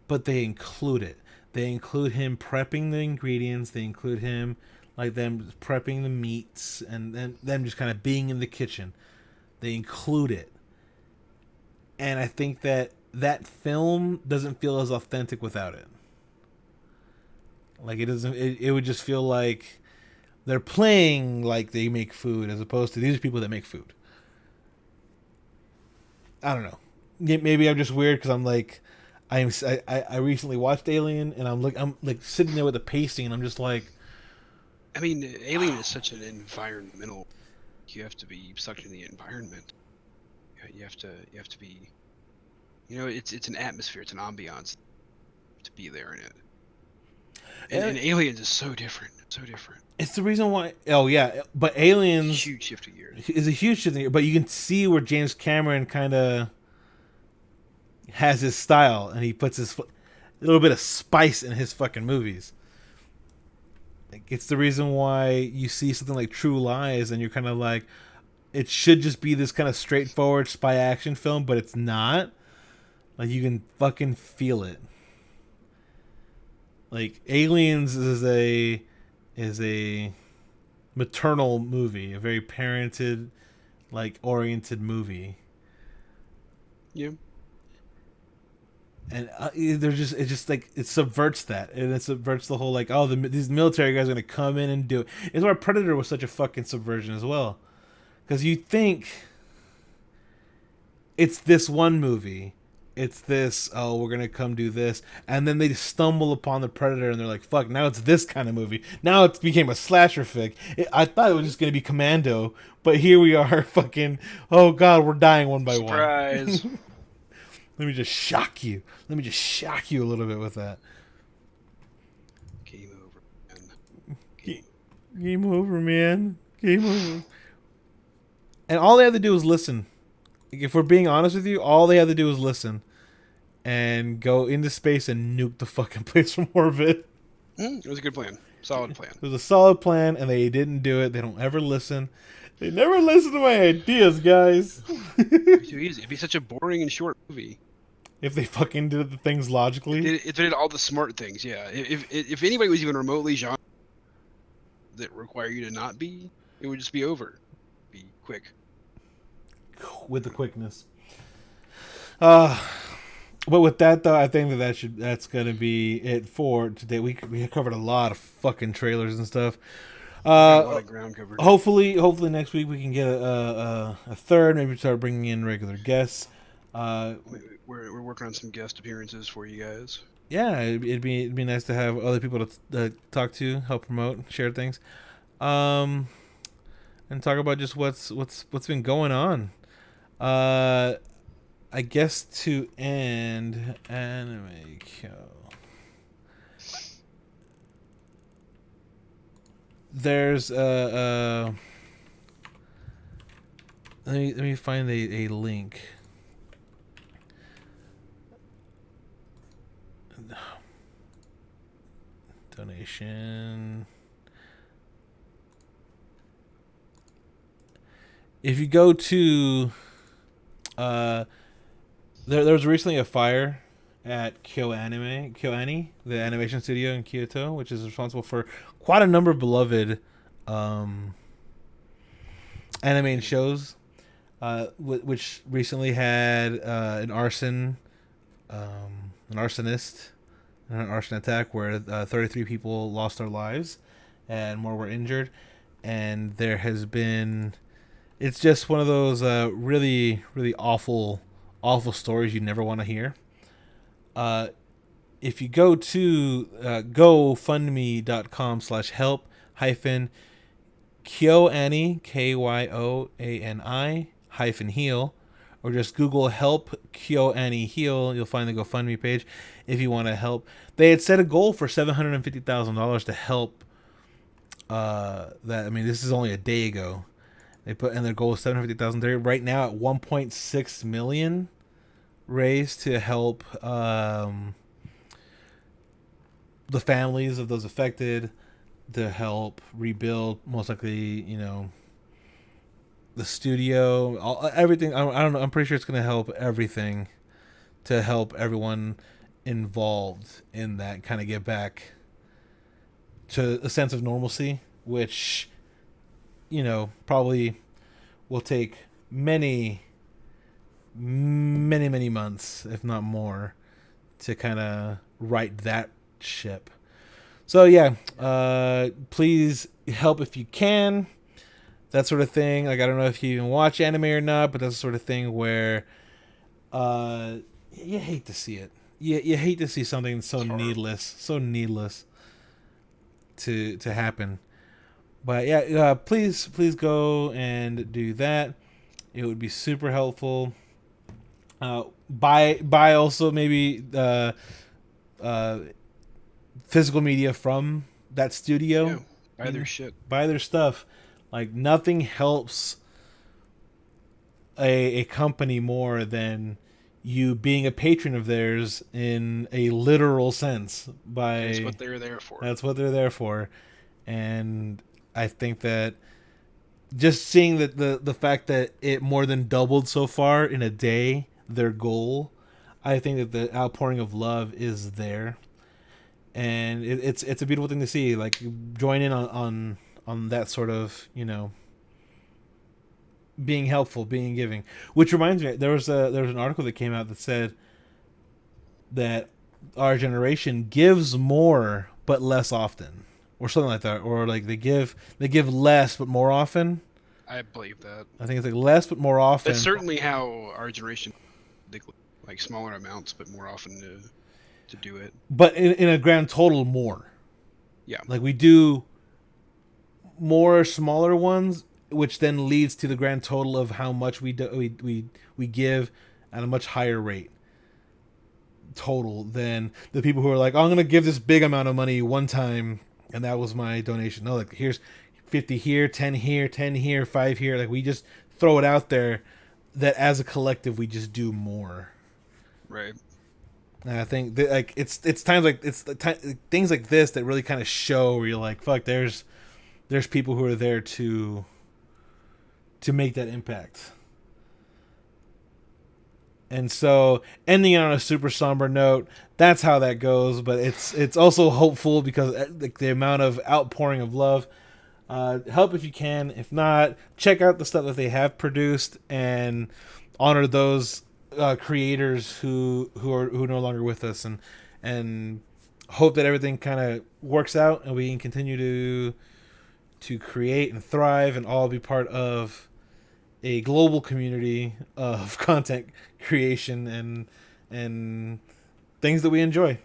but they include it. They include him prepping the ingredients. They include him, like, them prepping the meats, and then them just kind of being in the kitchen. They include it. And I think that film doesn't feel as authentic without it. Like, it doesn't. It would just feel like they're playing like they make food, as opposed to these are people that make food. I don't know. Maybe I'm just weird because I'm like, I recently watched Alien, and I'm like sitting there with the pasting, and I'm just like, I mean, Alien is such an environmental. You have to be sucked in the environment. You have to be. It's an atmosphere. It's an ambiance to be there in it. And Aliens is so different. So different. It's the reason why. Oh yeah, but Aliens Huge shift of gears. is a huge shift in gears. But you can see where James Cameron kind of has his style, and he puts a little bit of spice in his fucking movies. Like, it's the reason why you see something like True Lies, and you're kind of like, it should just be this kind of straightforward spy action film, but it's not. Like, you can fucking feel it. Like, Aliens is a maternal movie, a very parented, like, oriented movie. Yeah. And it just like, it subverts that, and it subverts the whole, like, oh, these military guys are gonna come in and do it. It's why Predator was such a fucking subversion as well, because you think it's this one movie, it's this, oh, we're gonna come do this, and then they stumble upon the Predator, and they're like, fuck, now it's this kind of movie. Now it became a slasher fic. I thought it was just gonna be Commando, but here we are, fucking, oh god, we're dying one by Surprise. one. Let me just shock you. Let me just shock you a little bit with that. Game over, man. Game over, man. Game over. And all they had to do was listen. If we're being honest with you, all they had to do was listen and go into space and nuke the fucking place from orbit. It was a good plan. Solid plan. It was a solid plan, and they didn't do it. They don't ever listen. They never listen to my ideas, guys. It'd be too easy. It'd be such a boring and short movie. If they fucking did the things logically. If they did all the smart things, yeah. If anybody was even remotely genre that require you to not be, it would just be over. Be quick. With the quickness. But with that, though, I think that's gonna be it for today. We covered a lot of fucking trailers and stuff. A lot of ground covered. Hopefully next week we can get a third. Maybe start bringing in regular guests. We're working on some guest appearances for you guys. Yeah, it'd be nice to have other people to talk to, help promote, share things. Um, and talk about just what's been going on. Uh, I guess to end anime kill. There's let me find a link. Donation. If you go to there was recently a fire at KyoAni, the animation studio in Kyoto, which is responsible for quite a number of beloved um, anime shows, which recently had an arsonist, an arson attack where 33 people lost their lives and more were injured. And there has been, it's just one of those really, really awful stories you never want to hear. Uh, if you go to gofundme.com/help hyphen KyoAni, KYOANI hyphen heal, or just Google help KyoAni heal, you'll find the GoFundMe page if you want to help. They had set a goal for $750,000 to help. This is only a day ago. They put in their goal of 750,000. They're right now at 1.6 million raised to help the families of those affected, to help rebuild, most likely, the studio, everything. I don't know. I'm pretty sure it's going to help everything to help everyone involved in that kind of get back to a sense of normalcy, which, probably will take many, many, many months, if not more, to kind of right that ship. So yeah, please help if you can. That sort of thing. Like, I don't know if you even watch anime or not, but that's the sort of thing where you hate to see it. You hate to see something so needless to happen. But yeah, please go and do that. It would be super helpful. Buy also maybe physical media from that studio. Yeah, buy their shit. Buy their stuff. Like, nothing helps a company more than you being a patron of theirs in a literal sense. That's what they're there for. That's what they're there for. And I think that just seeing that the fact that it more than doubled so far in a day, their goal, I think that the outpouring of love is there. And it's a beautiful thing to see. Like, join in on that sort of, being helpful, being giving. Which reminds me, there was an article that came out that said that our generation gives more but less often, or something like that, or like they give less but more often. I believe that. I think it's like less but more often. That's certainly how our generation, like smaller amounts but more often to do it. But in a grand total, more. Yeah. Like, we do more smaller ones, which then leads to the grand total of how much we give at a much higher rate total than the people who are like, oh, I'm gonna give this big amount of money one time and that was my donation. No, like, here's 50 here, 10 here, 10 here, 5 here. Like, we just throw it out there that as a collective we just do more. Right. And I think that, like, it's times like things like this that really kind of show where you're like, fuck, there's people who are there to make that impact. And so, ending on a super somber note, that's how that goes. But it's also hopeful because the amount of outpouring of love. Help if you can. If not, check out the stuff that they have produced and honor those creators who are no longer with us, and hope that everything kind of works out and we can continue to create and thrive and all be part of a global community of content creation and things that we enjoy,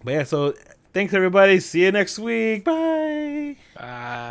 But yeah, so thanks everybody. See you next week. Bye. Bye.